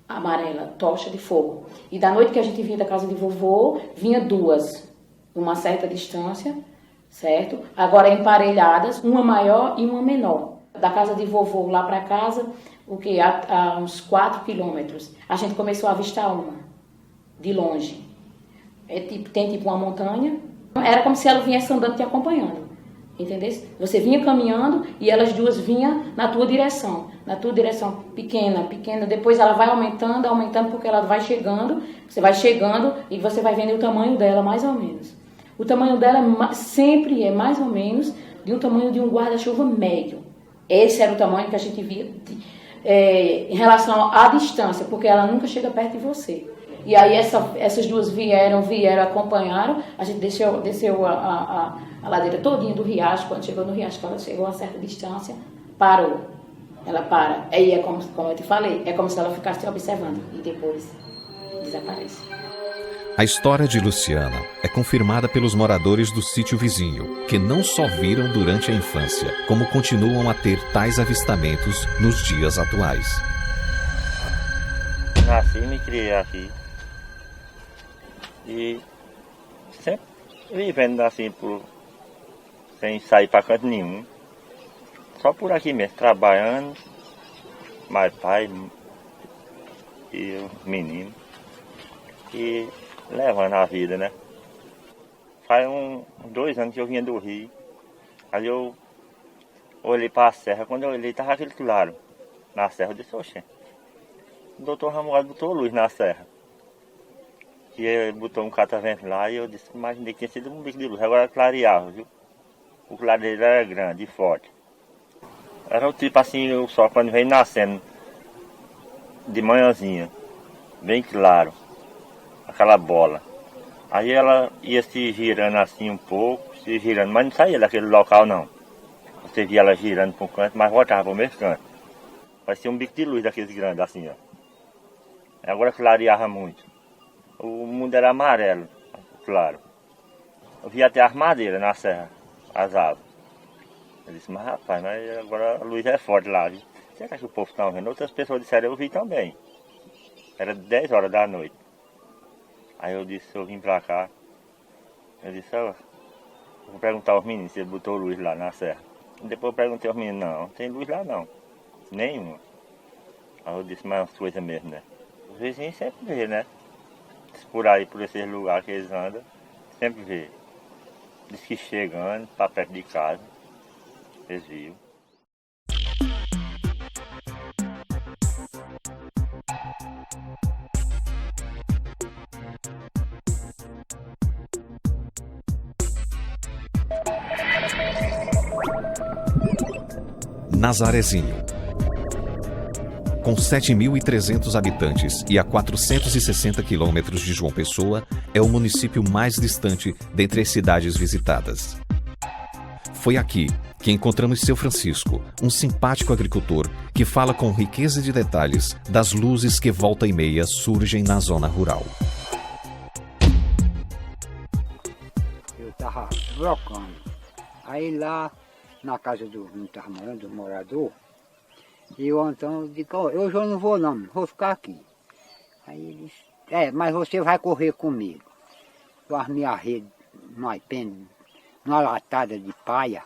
amarela, tocha de fogo. E da noite que a gente vinha da casa de vovô, vinha duas, numa certa distância, certo? Agora emparelhadas, uma maior e uma menor. Da casa de vovô lá para casa, o que? A uns 4 quilômetros, a gente começou a avistar uma, de longe. Tem tipo uma montanha, era como se ela viesse andando te acompanhando, entendeu? Você vinha caminhando e elas duas vinham na tua direção pequena, pequena, depois ela vai aumentando, aumentando, porque ela vai chegando, você vai chegando e você vai vendo o tamanho dela mais ou menos. O tamanho dela sempre é mais ou menos de um tamanho de um guarda-chuva médio. Esse era o tamanho que a gente via em relação à distância, porque ela nunca chega perto de você. E aí essas duas vieram, acompanharam, a gente desceu a ladeira todinha do riacho. Quando chegou no riacho, quando chegou a certa distância, parou. Ela para. Aí é como eu te falei, é como se ela ficasse te observando e depois desaparece. A história de Luciana é confirmada pelos moradores do sítio vizinho, que não só viram durante a infância, como continuam a ter tais avistamentos nos dias atuais. Nasci e me criei aqui. E sempre vivendo assim, sem sair para canto nenhum. Só por aqui mesmo, trabalhando, mais pai e os meninos. E levando a vida, né? Faz 2 anos que eu vinha do Rio. Aí eu olhei para a serra, quando eu olhei estava aquele claro na serra. Eu disse, oxe, o doutor Ramuado botou luz na serra. E ele botou um catavento lá e eu disse, imaginei que tinha sido um bico de luz. Agora clareava, viu? O clareiro era grande e forte. Era o tipo assim, o sol quando vem nascendo, de manhãzinha, bem claro, aquela bola. Aí ela ia se girando assim um pouco, se girando, mas não saía daquele local não. Você via ela girando para um canto, mas voltava para o mesmo canto. Parecia um bico de luz daqueles grandes assim, ó. Agora clareava muito. O mundo era amarelo, claro. Eu via até as madeiras na serra, as árvores. Eu disse, mas rapaz, mas agora a luz é forte lá, viu? Será que o povo está vendo? Outras pessoas disseram, eu vi também. Era 10 horas da noite. Aí eu disse, eu vim pra cá. Eu disse, vou perguntar aos meninos se ele botou luz lá na serra. Depois eu perguntei aos meninos, não tem luz lá não. Nenhuma. Aí eu disse, mas é uma coisa mesmo, né? Os vizinhos sempre vê, né? Por aí, por esses lugares que eles andam, sempre vê. Diz que chegando para perto de casa, eles viam. Nazarezinho. Com 7.300 habitantes e a 460 quilômetros de João Pessoa, é o município mais distante dentre as cidades visitadas. Foi aqui que encontramos seu Francisco, um simpático agricultor que fala com riqueza de detalhes das luzes que volta e meia surgem na zona rural. Eu estava brocando. Aí lá na casa do morador, e eu então digo, hoje eu não vou não, vou ficar aqui. Aí ele disse, mas você vai correr comigo. Eu armei a rede numa latada de paia.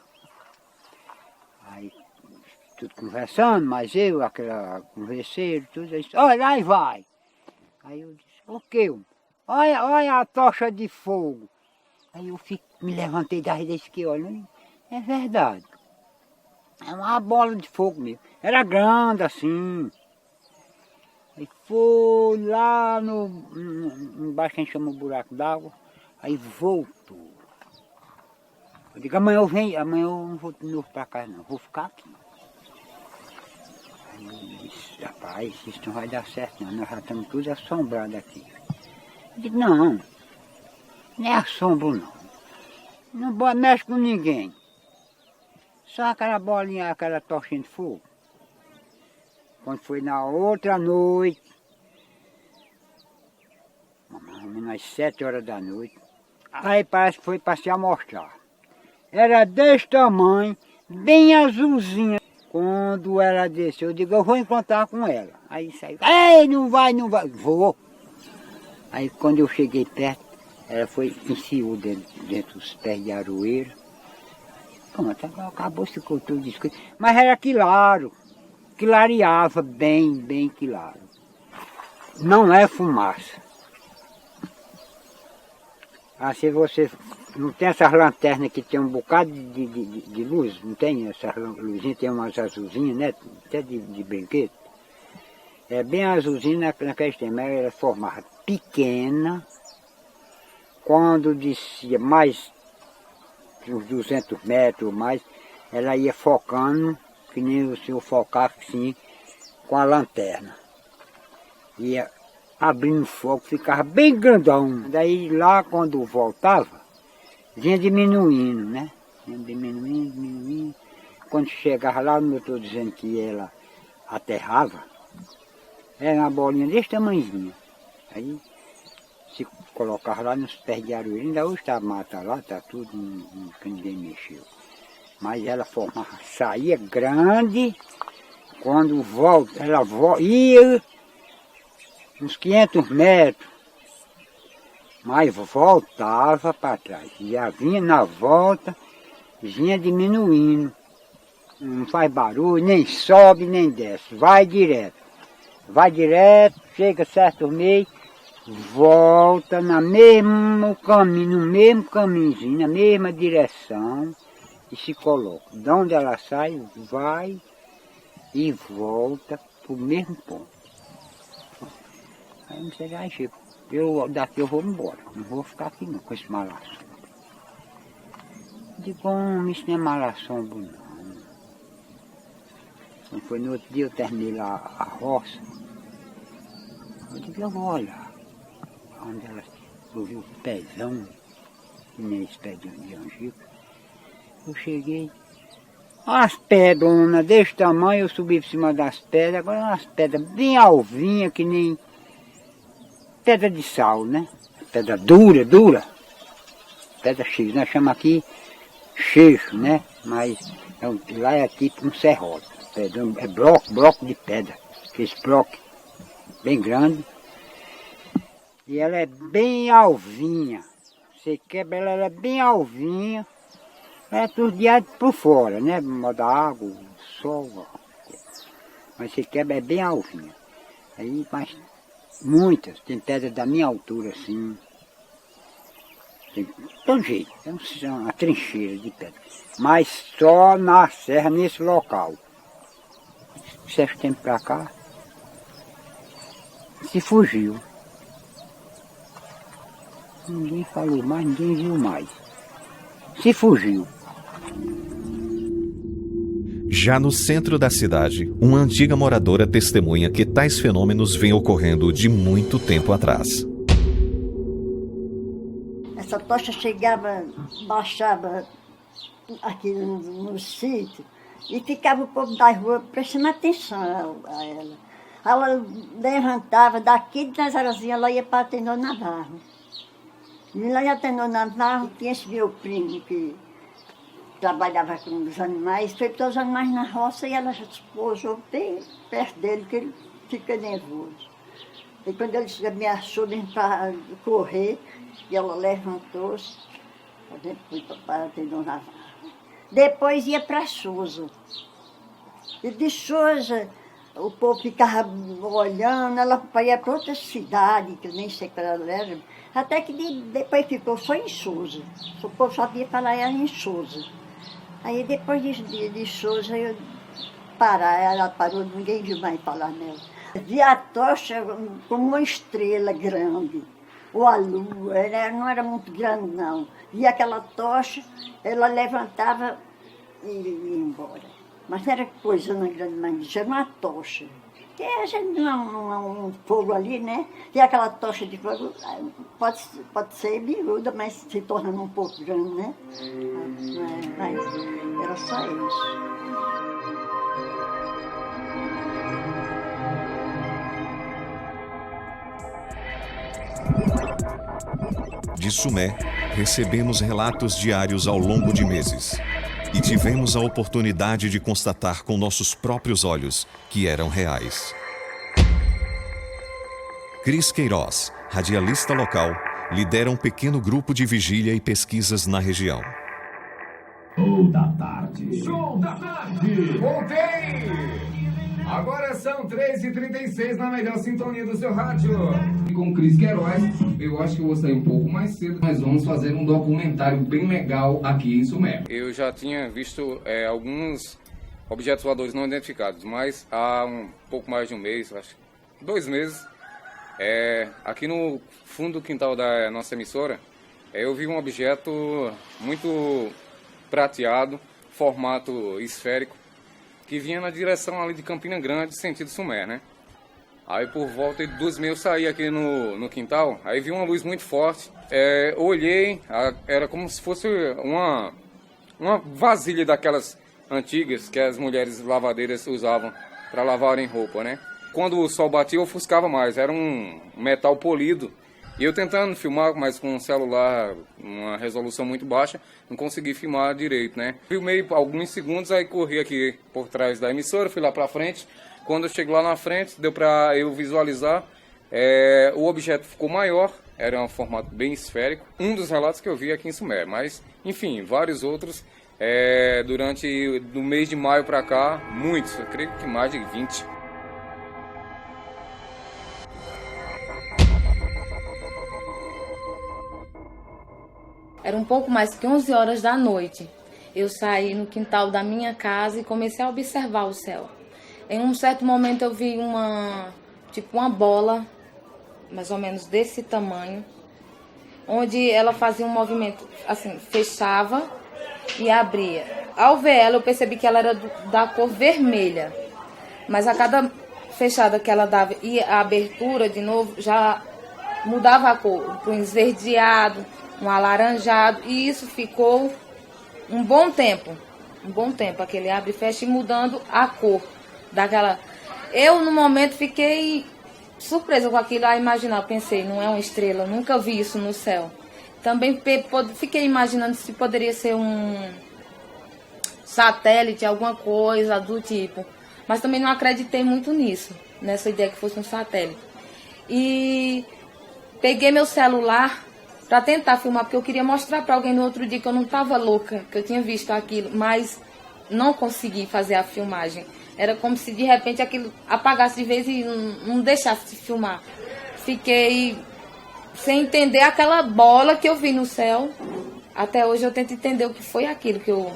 Aí tudo conversando, mas eu, aquela converseiro, tudo, aí disse, olha, aí vai. Aí eu disse, o quê? Olha a tocha de fogo. Aí eu me levantei da rede e disse, olha, é verdade. É uma bola de fogo mesmo. Era grande assim. Aí foi lá embaixo que a gente chama o buraco d'água. Aí voltou. Eu digo, amanhã eu não vou de novo para casa não, vou ficar aqui. Aí eu disse, rapaz, isso não vai dar certo não, nós já estamos todos assombrados aqui. Eu digo, não é assombro não. Não mexe com ninguém. Só aquela bolinha, aquela tochinha de fogo. Quando foi na outra noite, menos às 7 horas da noite. Aí parece que foi para se amostrar. Era desse tamanho, bem azulzinha. Quando ela desceu, eu digo, eu vou encontrar com ela. Aí saiu, ei, não vai, não vai. Vou. Aí quando eu cheguei perto, ela foi, enfiou dentro dos pés de aroeira. Pronto, acabou, ficou tudo escuro. Mas era claro, clareava bem claro. Não é fumaça. Assim você não tem essas lanternas que tem um bocado de luz, não tem essas luzinhas, tem umas azulzinhas, né? Até de brinquedo. É bem azulzinha naqueles tempos, ela formava pequena, quando descia mais uns 200 metros ou mais, ela ia focando, que nem o senhor focava assim, com a lanterna. Ia abrindo fogo, ficava bem grandão. Daí lá quando voltava, vinha diminuindo, né? Vinha diminuindo. Quando chegava lá, eu estou dizendo que ela aterrava, era uma bolinha desse tamanhozinho. Aí se colocava lá nos pés de aroeira, ainda hoje está mata lá, está tudo, que ninguém mexeu. Mas ela formava, saía grande, quando volta, ela ia uns 500 metros, mas voltava para trás. Já vinha na volta, vinha diminuindo. Não faz barulho, nem sobe, nem desce. Vai direto, chega certo meio, volta no mesmo caminhozinho, na mesma direção e se coloca. De onde ela sai, vai e volta para o mesmo ponto. Aí não sei lá, Chico, daqui eu vou embora, não vou ficar aqui não com esse malaço. Digo, isso não é malaçombo não. Então, foi no outro dia eu terminei lá a roça. Eu digo, eu vou olhar. Onde ela ouviu o pezão, que nem esse pé de angico. Eu cheguei, umas pedronas desse tamanho, eu subi por cima das pedras, agora umas pedras bem alvinhas, que nem pedra de sal, né? Pedra dura. Pedra X, nós chamamos aqui cheixo, né? Mas lá é tipo um serrote. É bloco de pedra. Esse bloco bem grande. E ela é bem alvinha. Você quebra ela é bem alvinha. É tudo diado por fora, né? Moda água, sol. Mas você quebra é bem alvinha. Aí, mas muitas, tem pedras da minha altura assim. Tem um jeito, é uma trincheira de pedra. Mas só na serra, nesse local. Certo tempo pra cá, se fugiu. Ninguém falou mais, ninguém viu mais. Se fugiu. Já no centro da cidade, uma antiga moradora testemunha que tais fenômenos vêm ocorrendo de muito tempo atrás. Essa tocha chegava, baixava aqui no sítio e ficava o povo da rua prestando atenção a ela. Ela levantava daqui de Nazarezinha, ela ia para Tenor Navarro. E lá em Tenor Navarro tinha esse meu primo que trabalhava com os animais, foi para os animais na roça e ela já se pousou bem perto dele, que ele fica nervoso. E quando ele se ameaçou para correr, e ela levantou-se, foi para Tenor Navarro. Depois ia para Sousa. E de Sousa, o povo ficava olhando, ela ia para outra cidade, que eu nem sei qual era, até que depois ficou só em Sousa. O povo só via falar ela em Sousa. Aí depois de Sousa, ela parou, ninguém viu mais falar nela. Vi a tocha como uma estrela grande, ou a lua, ela não era muito grande não. Vi aquela tocha, ela levantava e ia embora. Mas não era coisa não grande, mas era uma tocha. E a gente não é um fogo ali, né? E aquela tocha de fogo pode ser miúda, mas se tornando um pouco grande, né? Mas era só isso. de Sumé, recebemos relatos diários ao longo de meses. E tivemos a oportunidade de constatar com nossos próprios olhos que eram reais. Cris Queiroz, radialista local, lidera um pequeno grupo de vigília e pesquisas na região. Show da tarde! Show da tarde! Voltei! Agora são 3h36 na melhor sintonia do seu rádio. E com Cris Queiroz, eu acho que eu vou sair um pouco mais cedo. Nós vamos fazer um documentário bem legal aqui em Sumé. Eu já tinha visto alguns objetos voadores não identificados, mas há um pouco mais de um mês, acho 2 meses, aqui no fundo do quintal da nossa emissora, eu vi um objeto muito prateado, formato esférico, que vinha na direção ali de Campina Grande, sentido Sumé, né? Aí por volta de 2 meses eu saí aqui no quintal, aí vi uma luz muito forte, olhei, era como se fosse uma vasilha daquelas antigas que as mulheres lavadeiras usavam para lavarem roupa, né? Quando o sol batia, ofuscava mais, era um metal polido. E eu tentando filmar, mas com um celular, uma resolução muito baixa, não consegui filmar direito, né? Filmei alguns segundos, aí corri aqui por trás da emissora, fui lá pra frente. Quando eu cheguei lá na frente, deu pra eu visualizar, o objeto ficou maior, era um formato bem esférico. Um dos relatos que eu vi aqui em Sumé, mas, enfim, vários outros, durante do mês de maio pra cá, muitos, eu creio que mais de 20. Era um pouco mais que 11 horas da noite. Eu saí no quintal da minha casa e comecei a observar o céu. Em um certo momento eu vi uma bola, mais ou menos desse tamanho, onde ela fazia um movimento, assim, fechava e abria. Ao ver ela, eu percebi que ela era da cor vermelha, mas a cada fechada que ela dava e a abertura de novo, já mudava a cor, para um esverdeado, um alaranjado, e isso ficou um bom tempo, aquele abre e fecha e mudando a cor daquela. Eu no momento fiquei surpresa com aquilo, a imaginar, pensei, não é uma estrela, nunca vi isso no céu. Também fiquei imaginando se poderia ser um satélite, alguma coisa do tipo, mas também não acreditei muito nisso, nessa ideia que fosse um satélite. E peguei meu celular para tentar filmar, porque eu queria mostrar para alguém no outro dia que eu não estava louca, que eu tinha visto aquilo, mas não consegui fazer a filmagem. Era como se de repente aquilo apagasse de vez e não deixasse de filmar. Fiquei sem entender aquela bola que eu vi no céu. Até hoje eu tento entender o que foi aquilo que eu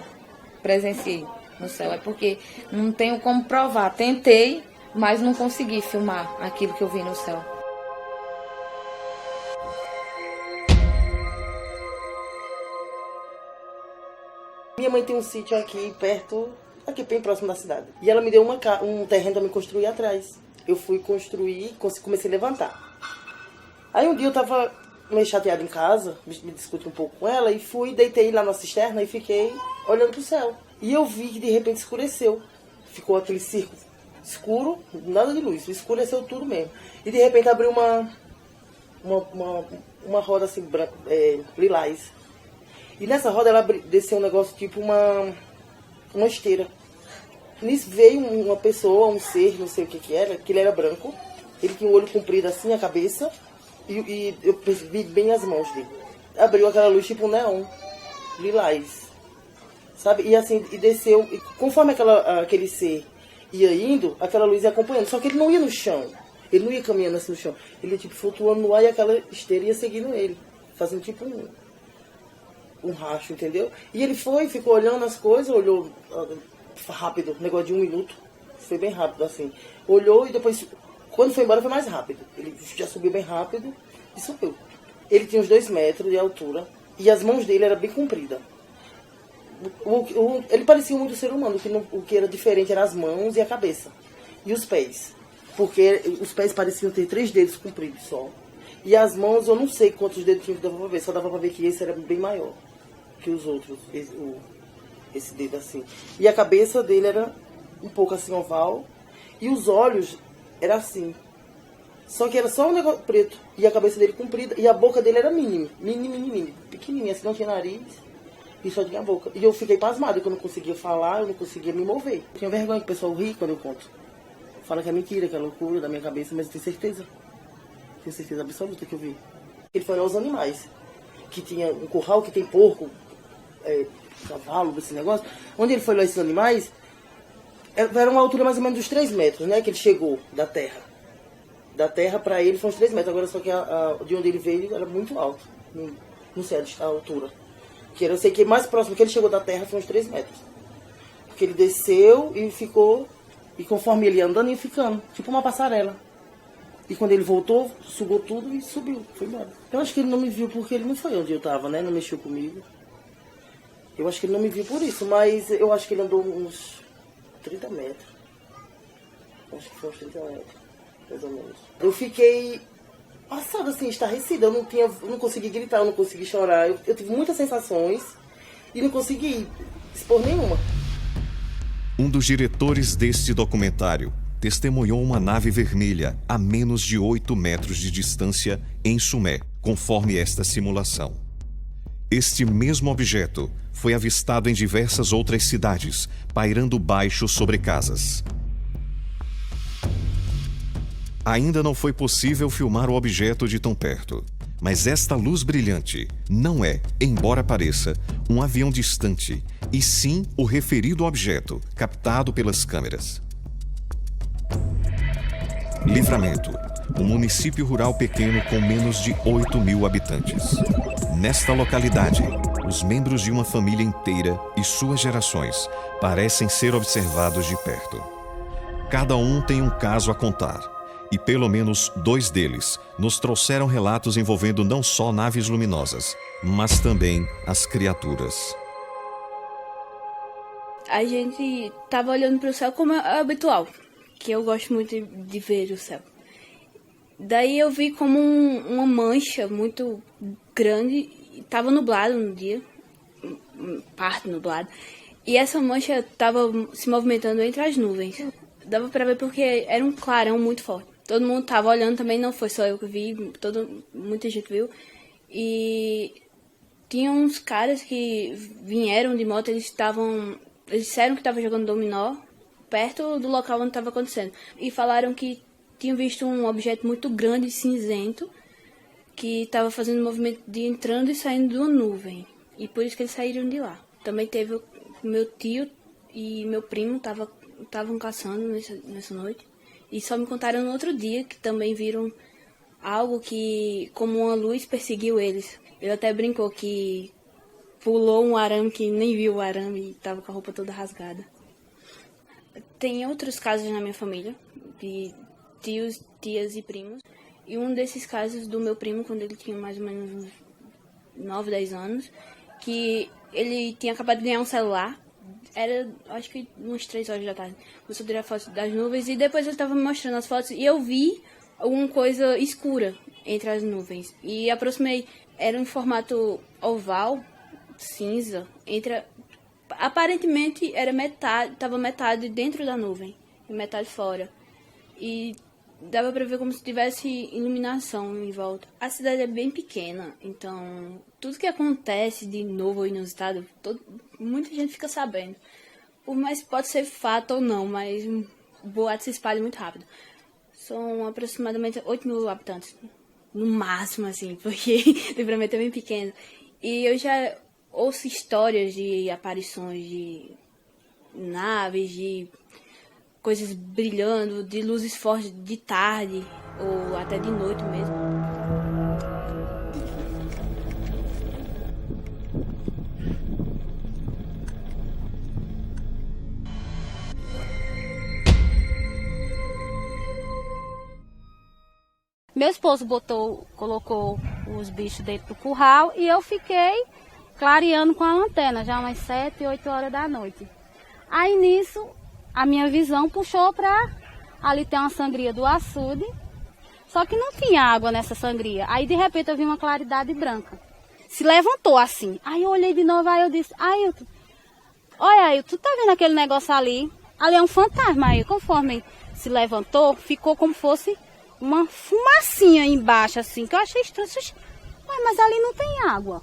presenciei no céu. É porque não tenho como provar. Tentei, mas não consegui filmar aquilo que eu vi no céu. Minha mãe tem um sítio aqui perto, aqui bem próximo da cidade. E ela me deu um terreno para me construir atrás. Eu fui construir, comecei a levantar. Aí um dia eu tava meio chateada em casa, me discuti um pouco com ela, e deitei lá na cisterna e fiquei olhando pro céu. E eu vi que de repente escureceu. Ficou aquele círculo escuro, nada de luz, escureceu tudo mesmo. E de repente abriu uma roda assim, lilás. E nessa roda ela desceu um negócio tipo uma esteira. Nisso veio uma pessoa, um ser, não sei o que era, que ele era branco. Ele tinha um olho comprido assim, a cabeça, e eu percebi bem as mãos dele. Abriu aquela luz tipo um neon, lilás, sabe? E assim, e desceu, e conforme aquele ser ia indo, aquela luz ia acompanhando. Só que ele não ia no chão, ele não ia caminhando assim no chão. Ele ia tipo flutuando no ar e aquela esteira ia seguindo ele, fazendo tipo um racho, entendeu? E ele ficou olhando as coisas, olhou rápido, negócio de 1 minuto, foi bem rápido assim. Olhou e depois, quando foi embora, foi mais rápido. Ele já subiu bem rápido e subiu. Ele tinha uns 2 metros de altura e as mãos dele eram bem compridas. Ele parecia muito ser humano, o que era diferente eram as mãos e a cabeça. E os pés, porque os pés pareciam ter 3 dedos compridos só. E as mãos, eu não sei quantos dedos tinha que dava pra ver, só dava pra ver que esse era bem maior que os outros, esse dedo assim. E a cabeça dele era um pouco assim oval, e os olhos eram assim, Só que era só um negócio preto. E a cabeça dele comprida. E a boca dele era mínima. Mínima. Pequenininha, assim, não tinha nariz. E só tinha a boca. E eu fiquei pasmada, que eu não conseguia falar, eu não conseguia me mover. Eu tinha vergonha que o pessoal ri quando eu conto. Fala que é mentira, que é loucura da minha cabeça, mas eu tenho certeza. Tenho certeza absoluta que eu vi. Ele foi olhar os animais. Que tinha um curral, que tem porco, cavalo, esse negócio. Onde ele foi olhar esses animais, era uma altura mais ou menos dos 3 metros, né? Que ele chegou da terra. Da terra para ele foi uns 3 metros. Agora só que de onde ele veio era muito alto. Não sei a altura. Eu sei que mais próximo que ele chegou da terra foi uns 3 metros. Porque ele desceu e ficou. E conforme ele ia andando, ia ficando. Tipo uma passarela. E quando ele voltou, sugou tudo e subiu. Foi embora. Eu acho que ele não me viu porque ele não foi onde eu estava, né? Não mexeu comigo. Eu acho que ele não me viu por isso. Mas eu acho que ele andou uns 30 metros. Acho que foi uns 30 metros. Mais ou menos. Eu fiquei passada, assim, estarrecida. Eu não consegui gritar, eu não consegui chorar. Eu tive muitas sensações e não consegui expor nenhuma. Um dos diretores deste documentário testemunhou uma nave vermelha a menos de 8 metros de distância em Sumé, conforme esta simulação. Este mesmo objeto foi avistado em diversas outras cidades, pairando baixo sobre casas. Ainda não foi possível filmar o objeto de tão perto, mas esta luz brilhante não é, embora pareça, um avião distante, e sim o referido objeto captado pelas câmeras. Livramento, um município rural pequeno com menos de 8.000 habitantes. Nesta localidade, os membros de uma família inteira e suas gerações parecem ser observados de perto. Cada um tem um caso a contar. E pelo menos 2 deles nos trouxeram relatos envolvendo não só naves luminosas, mas também as criaturas. A gente estava olhando para o céu como é habitual, que eu gosto muito de ver o céu. Daí eu vi como uma mancha muito grande, estava nublado no dia, parte nublado, e essa mancha estava se movimentando entre as nuvens. Dava para ver porque era um clarão muito forte. Todo mundo estava olhando também, não foi só eu que vi, muita gente viu. E tinha uns caras que vieram de moto, eles disseram que estavam jogando dominó perto do local onde estava acontecendo. E falaram que tinham visto um objeto muito grande e cinzento que estava fazendo um movimento de entrando e saindo de uma nuvem. E por isso que eles saíram de lá. Também teve meu tio e meu primo estavam caçando nessa noite. E só me contaram no outro dia que também viram algo que, como uma luz, perseguiu eles. Ele até brincou que pulou um arame que nem viu o arame e estava com a roupa toda rasgada. Tem outros casos na minha família, de tios, tias e primos. E um desses casos do meu primo, quando ele tinha mais ou menos uns 9, 10 anos, que ele tinha acabado de ganhar um celular. Era, acho que umas 3 horas da tarde. Começou a tirar fotos das nuvens e depois ele estava me mostrando as fotos e eu vi alguma coisa escura entre as nuvens. E aproximei, era um formato oval, cinza, aparentemente era estava metade dentro da nuvem e metade fora. E dava para ver como se tivesse iluminação em volta. A cidade é bem pequena, então tudo que acontece de novo ou inusitado, muita gente fica sabendo. Por mais que pode ser fato ou não, mas o boato se espalha muito rápido. São aproximadamente 8.000 habitantes, no máximo, assim, porque Livramento é bem pequeno. E eu já ouço histórias de aparições de naves, de coisas brilhando, de luzes fortes de tarde ou até de noite mesmo. Meu esposo colocou os bichos dentro do curral e eu fiquei clareando com a lanterna, já umas 7, 8 horas da noite. Aí nisso, a minha visão puxou para ali tem uma sangria do açude, só que não tinha água nessa sangria. Aí de repente eu vi uma claridade branca. Se levantou assim. Aí eu olhei de novo, aí eu disse, Ailton, olha Ailton, tu tá vendo aquele negócio ali? Ali é um fantasma. Aí conforme se levantou, ficou como fosse uma fumacinha embaixo, assim, que eu achei estranho. Mas ali não tem água.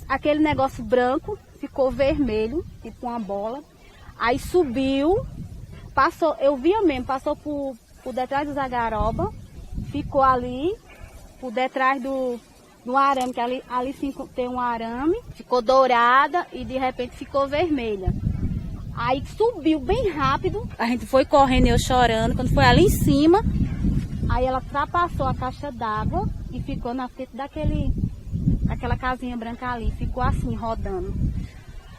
Aquele negócio branco ficou vermelho, tipo uma bola. Aí subiu, passou, eu via mesmo, passou por detrás dos agaroba, ficou ali, por detrás do arame, que ali sim tem um arame, ficou dourada e de repente ficou vermelha. Aí subiu bem rápido, a gente foi correndo, eu chorando, quando foi ali em cima, aí ela ultrapassou a caixa d'água e ficou na frente daquela casinha branca ali, ficou assim, rodando.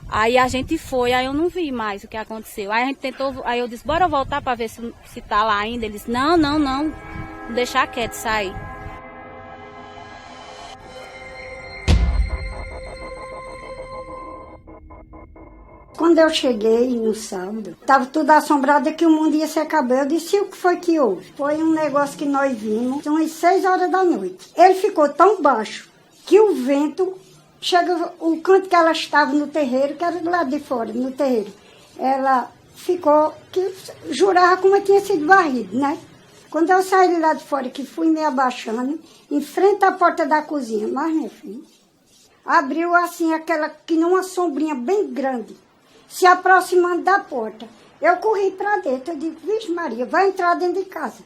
Aí a gente foi, aí eu não vi mais o que aconteceu. Aí a gente tentou, aí eu disse, bora voltar para ver se tá lá ainda. Eles, não, deixar quieto, sair. Quando eu cheguei no sábado, estava tudo assombrado que o mundo ia se acabar. Eu disse, o que foi que houve? Foi um negócio que nós vimos, umas 6 horas da noite. Ele ficou tão baixo que o vento... Chega o canto que ela estava no terreiro, que era do lado de fora, no terreiro. Ela ficou, que jurava como tinha sido varrido, né? Quando eu saí de lá de fora, que fui me abaixando, em frente à porta da cozinha, mas, meu filho, abriu assim, aquela, que não uma sombrinha bem grande, se aproximando da porta. Eu corri para dentro, eu digo, vixe Maria, vai entrar dentro de casa.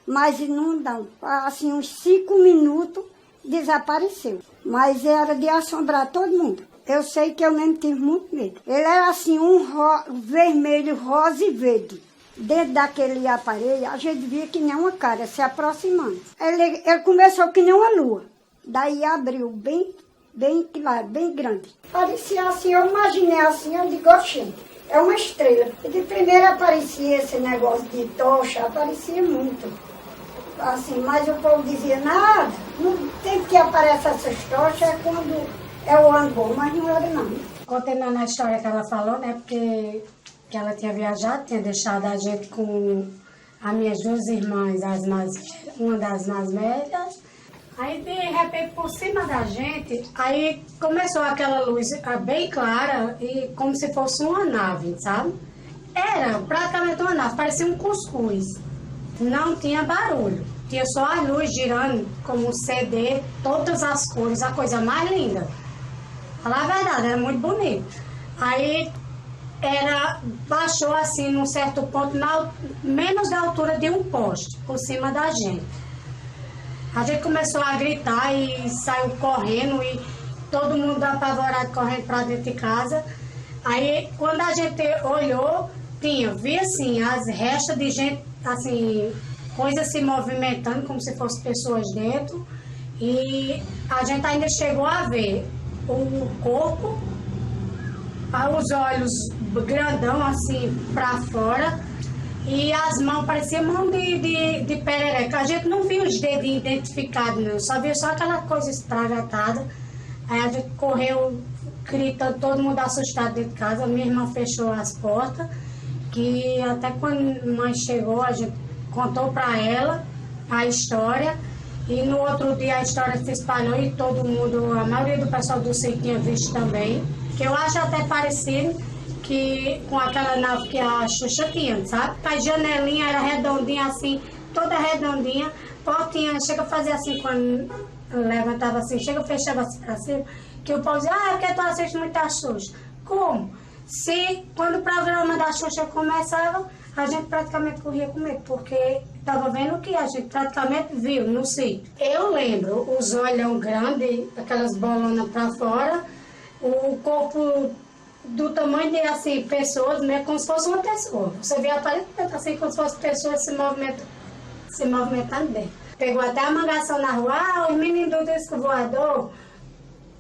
Mas não, assim, uns 5 minutos, desapareceu. Mas era de assombrar todo mundo. Eu sei que eu mesmo tive muito medo. Ele era assim, vermelho, rosa e verde. Dentro daquele aparelho, a gente via que nem uma cara se aproximando. Ele começou que nem uma lua. Daí abriu bem claro, bem grande. Parecia assim, eu imaginei assim, eu digo, oxe, é uma estrela. E de primeiro aparecia esse negócio de tocha, aparecia muito. Assim, mas o povo dizia, nada, no tempo que aparece essas tochas é quando é o ano bom, mas não era não. Continuando a história que ela falou, né, porque que ela tinha viajado, tinha deixado a gente com as minhas 2 irmãs, uma das mais velhas. Aí, de repente, por cima da gente, aí começou aquela luz bem clara, e como se fosse uma nave, sabe? Era praticamente uma nave, parecia um cuscuz. Não tinha barulho, tinha só as luzes girando como um CD, todas as cores, a coisa mais linda. Falar a verdade, era muito bonito. Aí baixou assim num certo ponto, menos da altura de um poste, por cima da gente. A gente começou a gritar e saiu correndo e todo mundo apavorado correndo para dentro de casa. Aí quando a gente olhou, vi assim as restas de gente, assim, coisas se movimentando como se fossem pessoas dentro. E a gente ainda chegou a ver o corpo, os olhos grandão assim para fora e as mãos, pareciam mão de perereca. A gente não viu os dedinhos identificados, não, só viu só aquela coisa estragatada. Aí a gente correu gritando, todo mundo assustado dentro de casa. Minha irmã fechou as portas, que até quando a mãe chegou, a gente contou para ela a história. E no outro dia a história se espalhou e todo mundo, a maioria do pessoal do sítio tinha visto também. Que eu acho até parecido com aquela nave que a Xuxa tinha, sabe? A janelinha era redondinha assim, toda redondinha, portinha, chega a fazer assim quando levantava assim, chega fechava assim pra cima, que o povo dizia, é porque tu assiste muito a Xuxa. Como? Se quando o programa da Xuxa começava, a gente praticamente corria com medo, porque estava vendo o que a gente praticamente viu no sítio. Eu lembro os olhão grandes, aquelas bolonas para fora, o corpo do tamanho de assim, pessoas, né, como se fosse uma pessoa. Você via aparentemente assim, como se fosse pessoas se movimentando dentro. Pegou até a mangação na rua, os meninos do disco voador,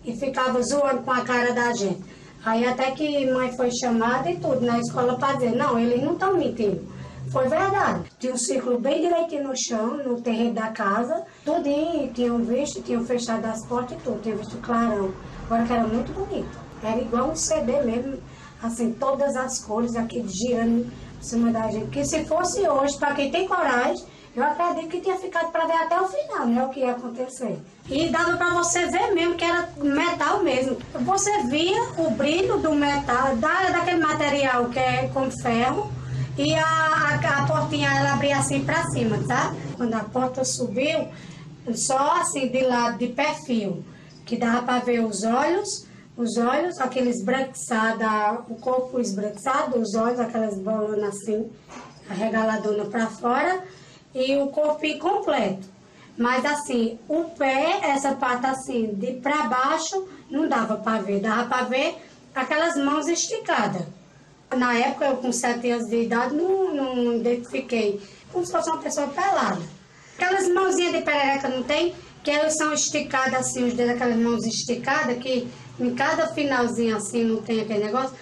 e ficava zoando com a cara da gente. Aí até que mãe foi chamada e tudo na escola para dizer, não, eles não estão mentindo. Foi verdade. Tinha um círculo bem direitinho no chão, no terreiro da casa, tudinho, tinham visto, tinham fechado as portas e tudo, tinham visto clarão. Agora que era muito bonito. Era igual um CD mesmo, assim, todas as cores, aqui girando em cima da gente. Que se fosse hoje, para quem tem coragem, eu acredito que tinha ficado para ver até o final, né, o que ia acontecer. E dava para você ver mesmo que era metal mesmo. Você via o brilho do metal, daquele material que é com ferro, e a portinha ela abria assim pra cima, tá? Quando a porta subiu, só assim de lado, de perfil, que dava pra ver os olhos, aquele esbranquiçado, o corpo esbranquiçado, os olhos, aquelas bolonas assim, arregaladona pra fora, e o corpo completo. Mas assim, o pé, essa pata assim, de pra baixo, não dava pra ver, dava pra ver aquelas mãos esticadas. Na época, eu com 7 anos de idade, não identifiquei, como se fosse uma pessoa pelada. Aquelas mãozinhas de perereca não tem? Que elas são esticadas assim, os dedos, aquelas mãos esticadas, que em cada finalzinho assim não tem aquele negócio.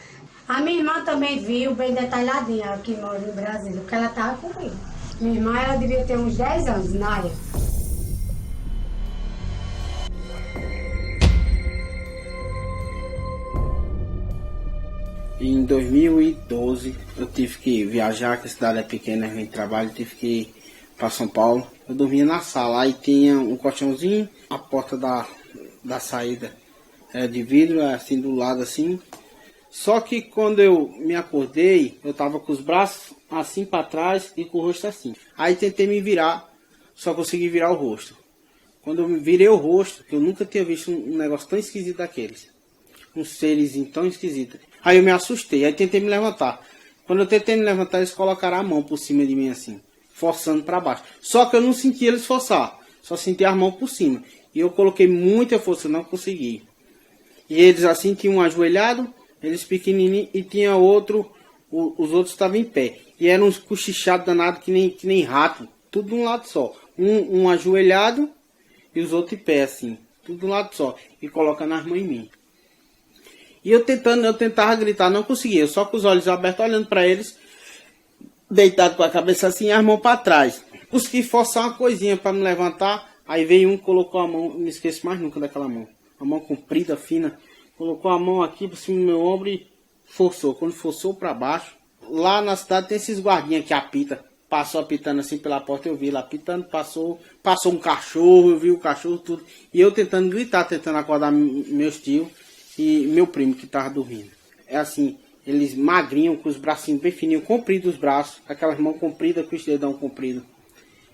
A minha irmã também viu bem detalhadinha, ela que mora no Brasil, porque ela estava comigo. Minha irmã, ela devia ter uns 10 anos na área. Em 2012, eu tive que viajar, que a cidade é pequena, eu vim de trabalho, tive que ir para São Paulo. Eu dormia na sala, aí tinha um colchãozinho, a porta da saída era de vidro, assim do lado assim. Só que quando eu me acordei, eu tava com os braços assim para trás e com o rosto assim. Aí tentei me virar, só consegui virar o rosto. Quando eu virei o rosto, que eu nunca tinha visto um negócio tão esquisito daqueles. Um serezinho tão esquisito. Aí eu me assustei, aí tentei me levantar. Quando eu tentei me levantar, eles colocaram a mão por cima de mim assim, forçando para baixo. Só que eu não senti eles forçar, só senti as mãos por cima. E eu coloquei muita força, não consegui. E eles assim tinham um ajoelhado, eles pequenininhos, e tinha outro, os outros estavam em pé. E eram uns cochichados danados que nem rato, tudo de um lado só. Um ajoelhado e os outros em pé assim, tudo de um lado só. E colocando as mãos em mim. E eu tentava gritar, não conseguia, eu só com os olhos abertos olhando para eles, deitado com a cabeça assim e as mãos para trás. Consegui forçar uma coisinha para me levantar, aí veio um, colocou a mão, não esqueço mais nunca daquela mão, a mão comprida, fina, colocou a mão aqui por cima do meu ombro e forçou. Quando forçou para baixo, lá na cidade tem esses guardinhas que apita, passou apitando assim pela porta, eu vi lá apitando, passou um cachorro, eu vi o cachorro, tudo, e eu tentando gritar, tentando acordar meus tios, e meu primo que tava dormindo. É assim, eles magrinhos, com os bracinhos bem fininhos, compridos os braços, aquelas mãos compridas com os dedão compridos.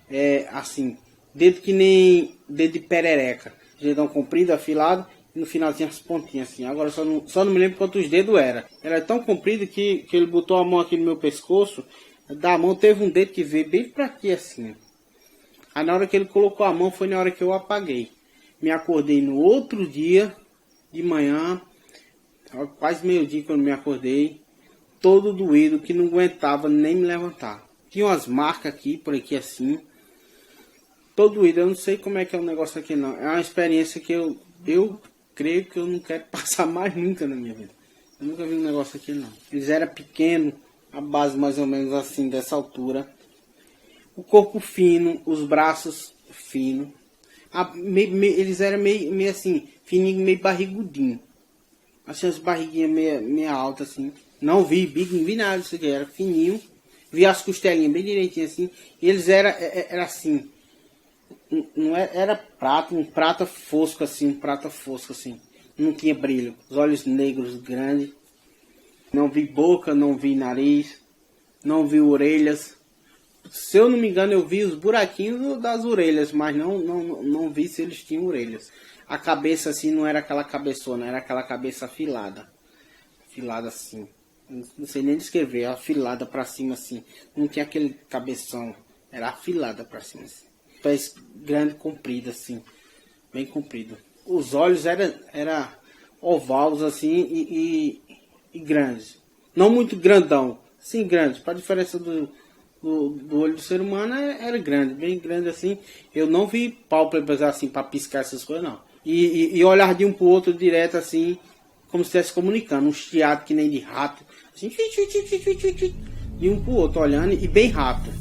É assim, dedo que nem dedo de perereca, dedão comprido, afilado, e no finalzinho as pontinhas assim. Agora só não me lembro quantos dedos era. Era tão comprido que ele botou a mão aqui no meu pescoço, da mão teve um dedo que veio bem pra aqui assim. Aí na hora que ele colocou a mão foi na hora que eu apaguei. Me acordei no outro dia, de manhã, quase meio-dia quando me acordei, todo doído, que não aguentava nem me levantar. Tinha umas marcas aqui, por aqui assim, todo doído. Eu não sei como é que é o negócio aqui não. É uma experiência que eu creio que eu não quero passar mais nunca na minha vida. Eu nunca vi um negócio aqui não. Eles eram pequenos, a base mais ou menos assim, dessa altura. O corpo fino, os braços finos. Eles eram meio assim, fininho, meio barrigudinho. Assim, as barriguinhas meio altas assim. Não vi bico, não vi nada disso aqui. Era fininho. Vi as costelinhas bem direitinho assim. E eles eram assim. Não era prata, um prata fosco assim. Não tinha brilho. Os olhos negros grandes. Não vi boca, não vi nariz. Não vi orelhas. Se eu não me engano, eu vi os buraquinhos das orelhas, mas não vi se eles tinham orelhas. A cabeça assim não era aquela cabeçona, era aquela cabeça afilada. Afilada assim. Não sei nem descrever, afilada pra cima assim. Não tinha aquele cabeção, era afilada pra cima assim. Pés grande, comprido assim, bem comprido. Os olhos era ovalos assim e grandes. Não muito grandão, sim grande, para diferença do olho do ser humano era grande, bem grande assim. Eu não vi pálpebras assim para piscar essas coisas não. E olhar de um pro outro direto assim, como se estivesse comunicando, um chiado que nem de rato, assim, de um pro outro olhando e bem rápido.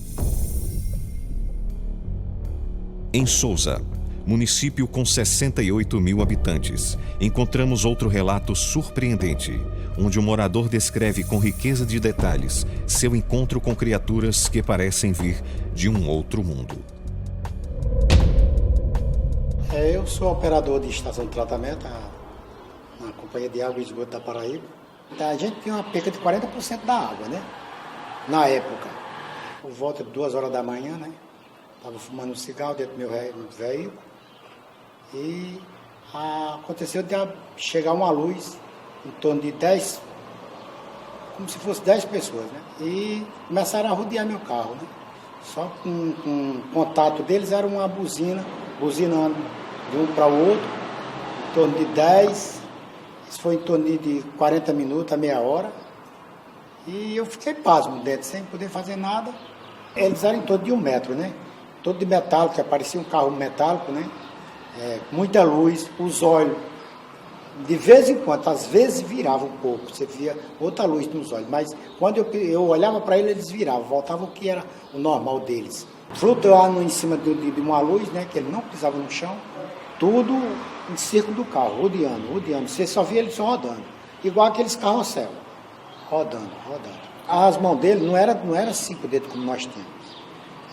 Em Souza, município com 68 mil habitantes, encontramos outro relato surpreendente, onde o morador descreve com riqueza de detalhes seu encontro com criaturas que parecem vir de um outro mundo. Eu sou operador de estação de tratamento na Companhia de Água e Esgoto da Paraíba. A gente tem uma perca de 40% da água, né? na época, por volta de 2 horas da manhã, né? Estava fumando um cigarro dentro do meu veículo e aconteceu de chegar uma luz em torno de 10, como se fosse 10 pessoas, né? E começaram a rodear meu carro, né? Só com o contato deles era uma buzinando de um para o outro, em torno de 10, isso foi em torno de 40 minutos a meia hora. E eu fiquei pasmo dentro, sem poder fazer nada. Eles eram em torno de 1 metro, né? Todo de metálico, que parecia um carro metálico, né? Muita luz, os olhos, de vez em quando, às vezes virava um pouco, você via outra luz nos olhos, mas quando eu olhava para eles viravam, voltavam o que era o normal deles. Flutuando em cima de uma luz, né? Que ele não pisava no chão, tudo em círculo do carro, rodeando. Você só via ele só rodando, igual aqueles carrossel. Rodando. As mãos dele não era 5 dedos como nós temos.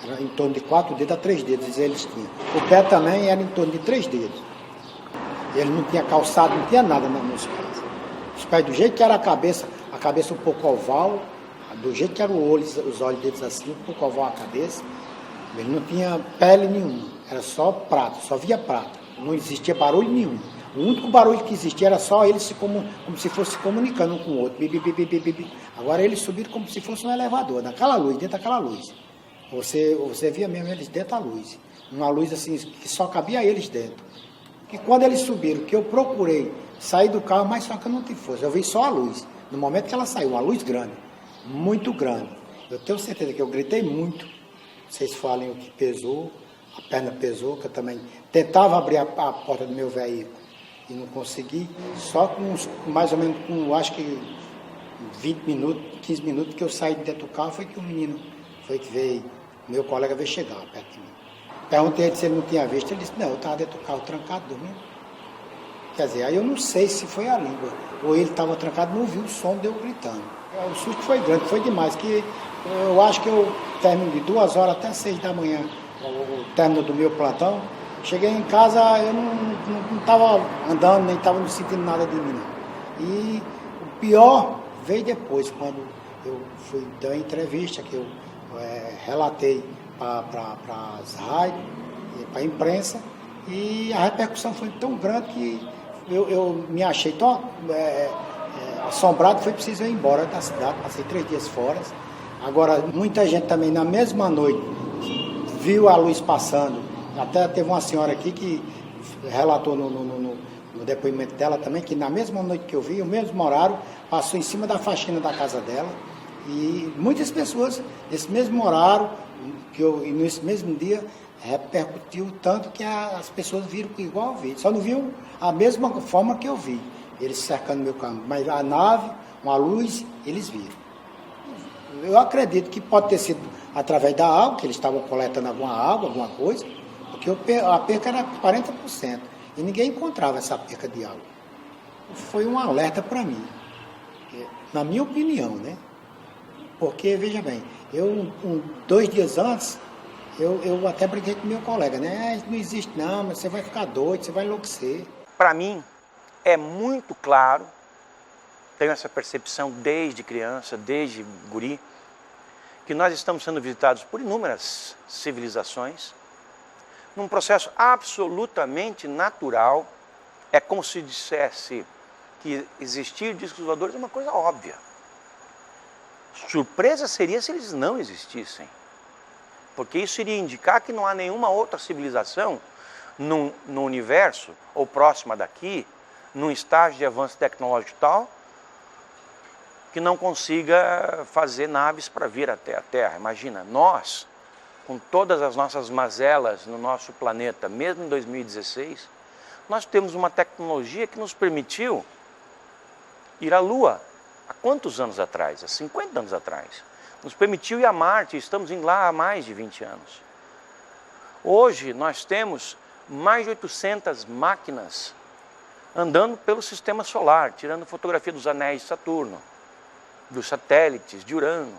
Era em torno de 4 dedos a 3 dedos eles tinham. O pé também era em torno de 3 dedos. Ele não tinha calçado, não tinha nada nos pés. Os pés do jeito que era a cabeça um pouco oval, do jeito que eram os olhos deles assim, um pouco oval a cabeça. Ele não tinha pele nenhuma, era só prata, só via prata. Não existia barulho nenhum. O único barulho que existia era só eles como se fosse comunicando um com o outro. Bi. Agora eles subiram como se fosse um elevador, naquela luz, dentro daquela luz. Você via mesmo eles dentro da luz. Uma luz assim, que só cabia eles dentro. E quando eles subiram, que eu procurei sair do carro, mas só que eu não tive força. Eu vi só a luz. No momento que ela saiu, uma luz grande, muito grande. Eu tenho certeza que eu gritei muito. Vocês falem o que pesou, a perna pesou, que eu também tentava abrir a porta do meu veículo. E não consegui, só com mais ou menos, acho que 20 minutos, 15 minutos que eu saí de dentro do carro, foi que o menino, meu colega veio chegar perto de mim. Perguntei se ele não tinha visto, ele disse, não, eu estava dentro do carro trancado, dormindo. Quer dizer, aí eu não sei se foi a língua, ou ele estava trancado, não ouviu o som de eu gritando. O susto foi grande, foi demais, que eu acho que eu termino de 2 horas até 6 da manhã, o término do meu plantão. Cheguei em casa, eu não estava andando, nem estava sentindo nada de mim, não. E o pior veio depois, quando eu fui dar a entrevista, que eu relatei para as rádios, para a imprensa, e a repercussão foi tão grande que eu me achei tão assombrado, foi preciso ir embora da cidade, passei 3 dias fora. Agora, muita gente também, na mesma noite, viu a luz passando. Até teve uma senhora aqui que relatou no depoimento dela também, que na mesma noite que eu vi, o mesmo horário, passou em cima da faxina da casa dela. E muitas pessoas, nesse mesmo horário, e nesse mesmo dia, repercutiu tanto que as pessoas viram igual eu vi. Só não viram a mesma forma que eu vi, eles cercando meu carro. Mas a nave, uma luz, eles viram. Eu acredito que pode ter sido através da água, que eles estavam coletando alguma água, alguma coisa, porque a perca era 40%, e ninguém encontrava essa perca de água. Foi um alerta para mim, na minha opinião, né? Porque, veja bem, 2 dias antes, eu até briguei com meu colega, né? Não existe não, mas você vai ficar doido, você vai enlouquecer. Para mim, é muito claro, tenho essa percepção desde criança, desde guri, que nós estamos sendo visitados por inúmeras civilizações, num processo absolutamente natural. É como se dissesse que existir discos voadores é uma coisa óbvia. Surpresa seria se eles não existissem, porque isso iria indicar que não há nenhuma outra civilização no universo, ou próxima daqui, num estágio de avanço tecnológico tal, que não consiga fazer naves para vir até a Terra. Imagina, nós, com todas as nossas mazelas no nosso planeta, mesmo em 2016, nós temos uma tecnologia que nos permitiu ir à Lua. Há quantos anos atrás? Há 50 anos atrás. Nos permitiu ir a Marte, estamos indo lá há mais de 20 anos. Hoje nós temos mais de 800 máquinas andando pelo sistema solar, tirando fotografia dos anéis de Saturno, dos satélites de Urano.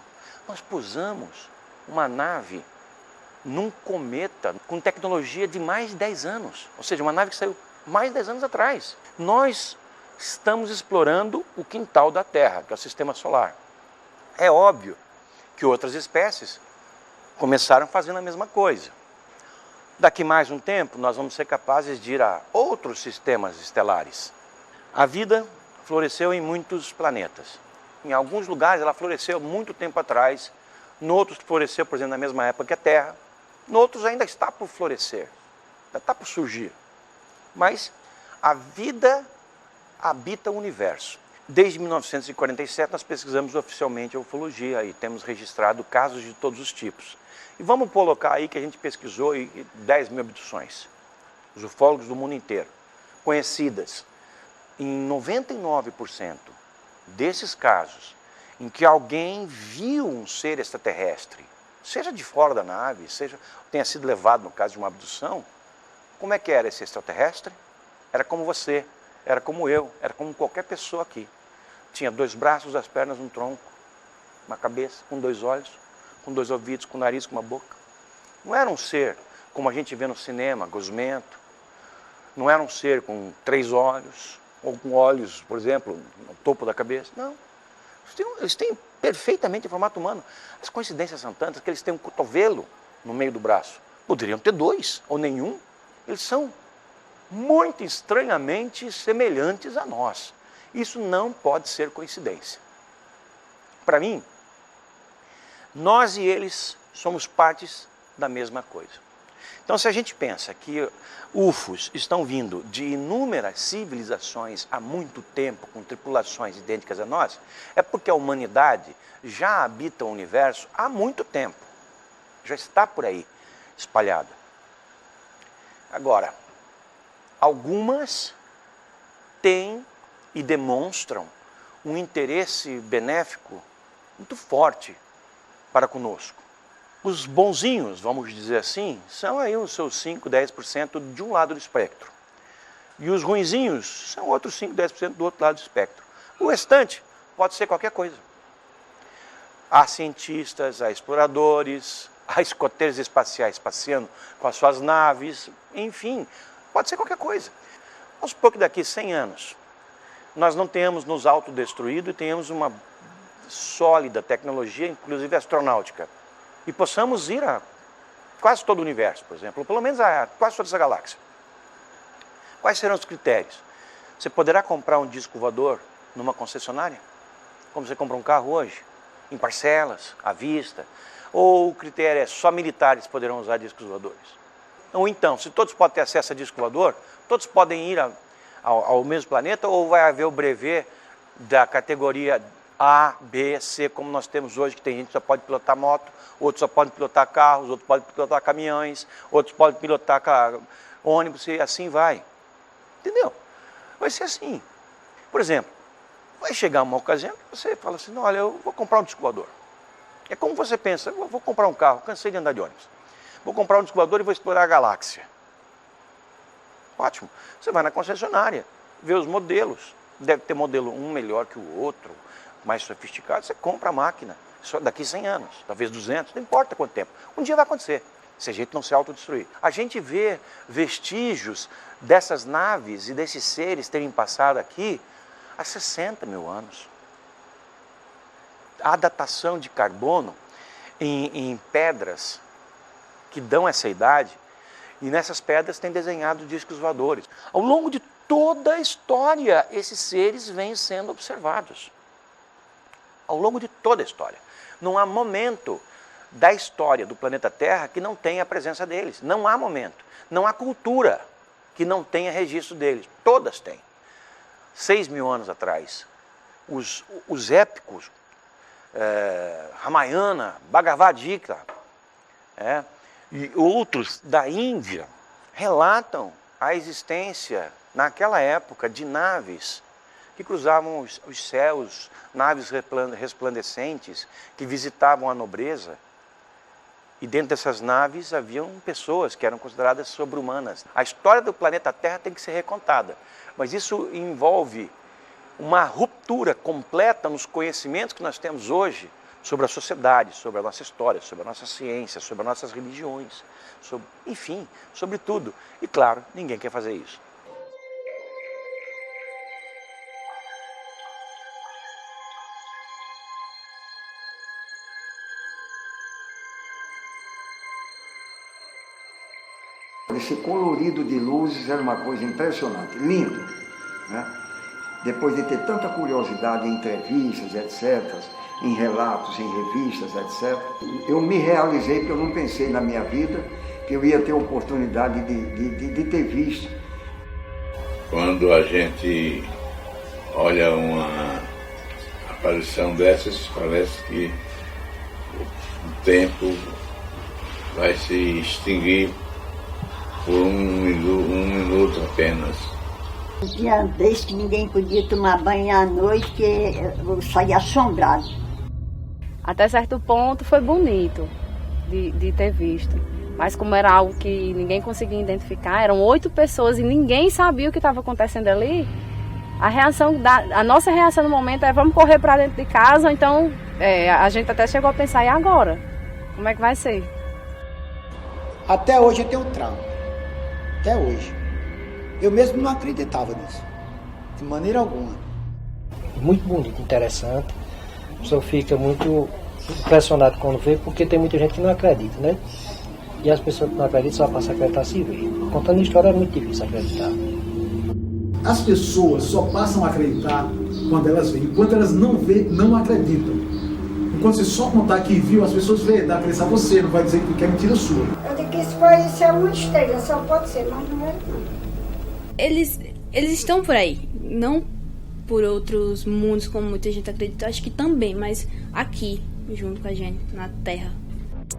Nós pusamos uma nave num cometa com tecnologia de mais de 10 anos. Ou seja, uma nave que saiu mais de 10 anos atrás. Nós estamos explorando o quintal da Terra, que é o sistema solar. É óbvio que outras espécies começaram fazendo a mesma coisa. Daqui mais um tempo, nós vamos ser capazes de ir a outros sistemas estelares. A vida floresceu em muitos planetas. Em alguns lugares ela floresceu muito tempo atrás, em outros floresceu, por exemplo, na mesma época que a Terra, em outros ainda está por florescer, ainda está por surgir. Mas a vida habita o universo. Desde 1947 nós pesquisamos oficialmente a ufologia e temos registrado casos de todos os tipos. E vamos colocar aí que a gente pesquisou 10 mil abduções. Os ufólogos do mundo inteiro, conhecidas. Em 99% desses casos em que alguém viu um ser extraterrestre, seja de fora da nave, seja tenha sido levado no caso de uma abdução, como é que era esse extraterrestre? Era como você, era como eu, era como qualquer pessoa aqui. Tinha 2 braços, 2 pernas, um tronco, uma cabeça, com 2 olhos, com 2 ouvidos, com um nariz, com uma boca. Não era um ser como a gente vê no cinema, gosmento. Não era um ser com 3 olhos, ou com olhos, por exemplo, no topo da cabeça. Não. Eles têm perfeitamente o formato humano. As coincidências são tantas que eles têm um cotovelo no meio do braço. Poderiam ter 2, ou nenhum. Eles são muito estranhamente semelhantes a nós. Isso não pode ser coincidência. Para mim, nós e eles somos partes da mesma coisa. Então, se a gente pensa que UFOs estão vindo de inúmeras civilizações há muito tempo, com tripulações idênticas a nós, é porque a humanidade já habita o universo há muito tempo. Já está por aí, espalhada. Agora, algumas têm e demonstram um interesse benéfico muito forte para conosco. Os bonzinhos, vamos dizer assim, são aí os seus 5, 10% de um lado do espectro. E os ruinzinhos são outros 5, 10% do outro lado do espectro. O restante pode ser qualquer coisa. Há cientistas, há exploradores, há escoteiros espaciais passeando com as suas naves, enfim, pode ser qualquer coisa. Vamos supor que daqui a 100 anos nós não tenhamos nos autodestruído e tenhamos uma sólida tecnologia, inclusive astronáutica, e possamos ir a quase todo o universo, por exemplo, ou pelo menos a quase toda essa galáxia. Quais serão os critérios? Você poderá comprar um disco voador numa concessionária? Como você compra um carro hoje? Em parcelas, à vista? Ou o critério é só militares poderão usar discos voadores? Ou então, se todos podem ter acesso a disco voador, todos podem ir ao mesmo planeta, ou vai haver o brevet da categoria A, B, C, como nós temos hoje, que tem gente que só pode pilotar moto, outros só podem pilotar carros, outros podem pilotar caminhões, outros podem pilotar ônibus, e assim vai. Entendeu? Vai ser assim. Por exemplo, vai chegar uma ocasião que você fala assim, olha, eu vou comprar um disco voador. É como você pensa, eu vou comprar um carro, cansei de andar de ônibus. Vou comprar um disco voador e vou explorar a galáxia. Ótimo. Você vai na concessionária, vê os modelos. Deve ter modelo um melhor que o outro, mais sofisticado. Você compra a máquina. Só daqui 100 anos, talvez 200, não importa quanto tempo. Um dia vai acontecer, se a gente não se autodestruir. A gente vê vestígios dessas naves e desses seres terem passado aqui há 60 mil anos. Há datação de carbono em pedras que dão essa idade, e nessas pedras tem desenhado discos voadores. Ao longo de toda a história, esses seres vêm sendo observados. Ao longo de toda a história. Não há momento da história do planeta Terra que não tenha a presença deles. Não há momento. Não há cultura que não tenha registro deles. Todas têm. 6 mil anos atrás, os épicos, Ramayana, Bhagavad Gita, e outros da Índia relatam a existência, naquela época, de naves que cruzavam os céus, naves resplandecentes, que visitavam a nobreza. E dentro dessas naves haviam pessoas que eram consideradas sobre-humanas. A história do planeta Terra tem que ser recontada, mas isso envolve uma ruptura completa nos conhecimentos que nós temos hoje sobre a sociedade, sobre a nossa história, sobre a nossa ciência, sobre as nossas religiões, enfim, sobre tudo. E claro, ninguém quer fazer isso. esse colorido de luzes era uma coisa impressionante, lindo, né? Depois de ter tanta curiosidade em entrevistas, etc., em relatos, em revistas, etc., eu me realizei, porque eu não pensei na minha vida que eu ia ter a oportunidade de ter visto. Quando a gente olha uma aparição dessas, parece que o tempo vai se extinguir por um minuto apenas. Tinha vez que ninguém podia tomar banho à noite, que eu saía assombrado. Até certo ponto foi bonito de ter visto. Mas como era algo que ninguém conseguia identificar, eram 8 pessoas e ninguém sabia o que estava acontecendo ali, a nossa reação no momento é vamos correr para dentro de casa, ou então a gente até chegou a pensar, e agora? Como é que vai ser? Até hoje eu tenho trauma. Até hoje. Eu mesmo não acreditava nisso. De maneira alguma. Muito bonito, interessante. A pessoa fica muito impressionado quando vê, porque tem muita gente que não acredita, né? E as pessoas que não acreditam só passam a acreditar se ver. Contando história é muito difícil acreditar. As pessoas só passam a acreditar quando elas veem. Enquanto elas não veem, não acreditam. Enquanto você só contar que viu, as pessoas veem, dá acreditar você, não vai dizer que é mentira sua. Eu digo que isso é uma estrela, só pode ser, mas não é não. Eles estão por aí, não por outros mundos como muita gente acredita, acho que também, mas aqui, junto com a gente, na Terra.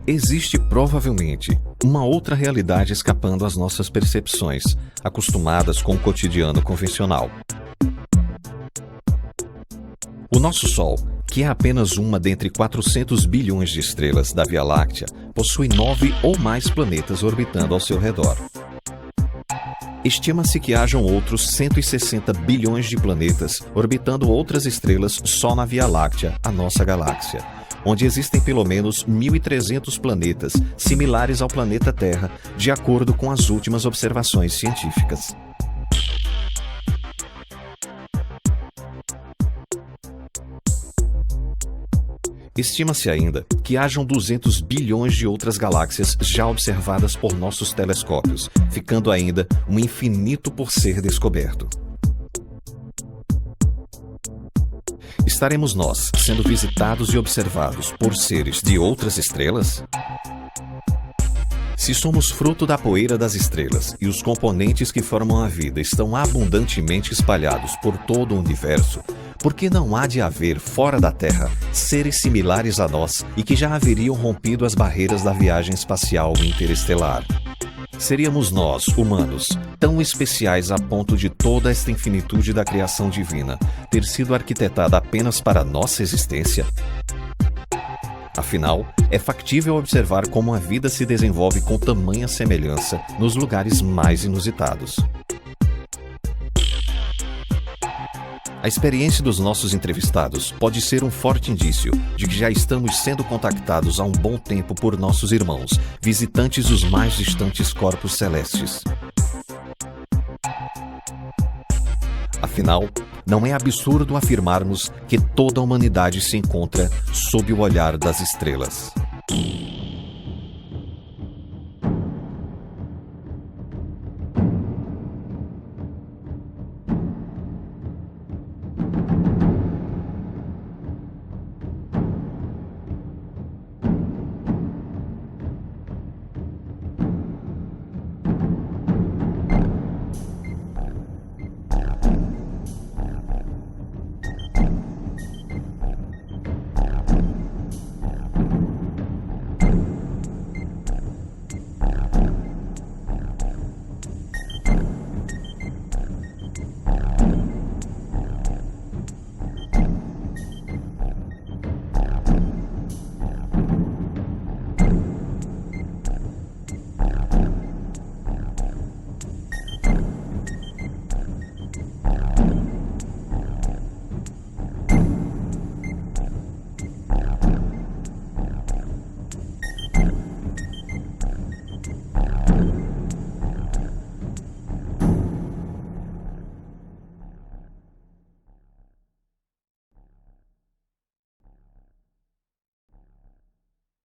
Existe provavelmente uma outra realidade escapando às nossas percepções, acostumadas com o cotidiano convencional. O nosso Sol, que é apenas uma dentre 400 bilhões de estrelas da Via Láctea, possui 9 ou mais planetas orbitando ao seu redor. Estima-se que hajam outros 160 bilhões de planetas orbitando outras estrelas só na Via Láctea, a nossa galáxia, onde existem pelo menos 1.300 planetas similares ao planeta Terra, de acordo com as últimas observações científicas. Estima-se ainda que hajam 200 bilhões de outras galáxias já observadas por nossos telescópios, ficando ainda um infinito por ser descoberto. Estaremos nós sendo visitados e observados por seres de outras estrelas? Se somos fruto da poeira das estrelas e os componentes que formam a vida estão abundantemente espalhados por todo o universo, por que não há de haver, fora da Terra, seres similares a nós e que já haveriam rompido as barreiras da viagem espacial interestelar? Seríamos nós, humanos, tão especiais a ponto de toda esta infinitude da criação divina ter sido arquitetada apenas para nossa existência? Afinal, é factível observar como a vida se desenvolve com tamanha semelhança nos lugares mais inusitados. A experiência dos nossos entrevistados pode ser um forte indício de que já estamos sendo contactados há um bom tempo por nossos irmãos, visitantes dos mais distantes corpos celestes. Afinal, não é absurdo afirmarmos que toda a humanidade se encontra sob o olhar das estrelas.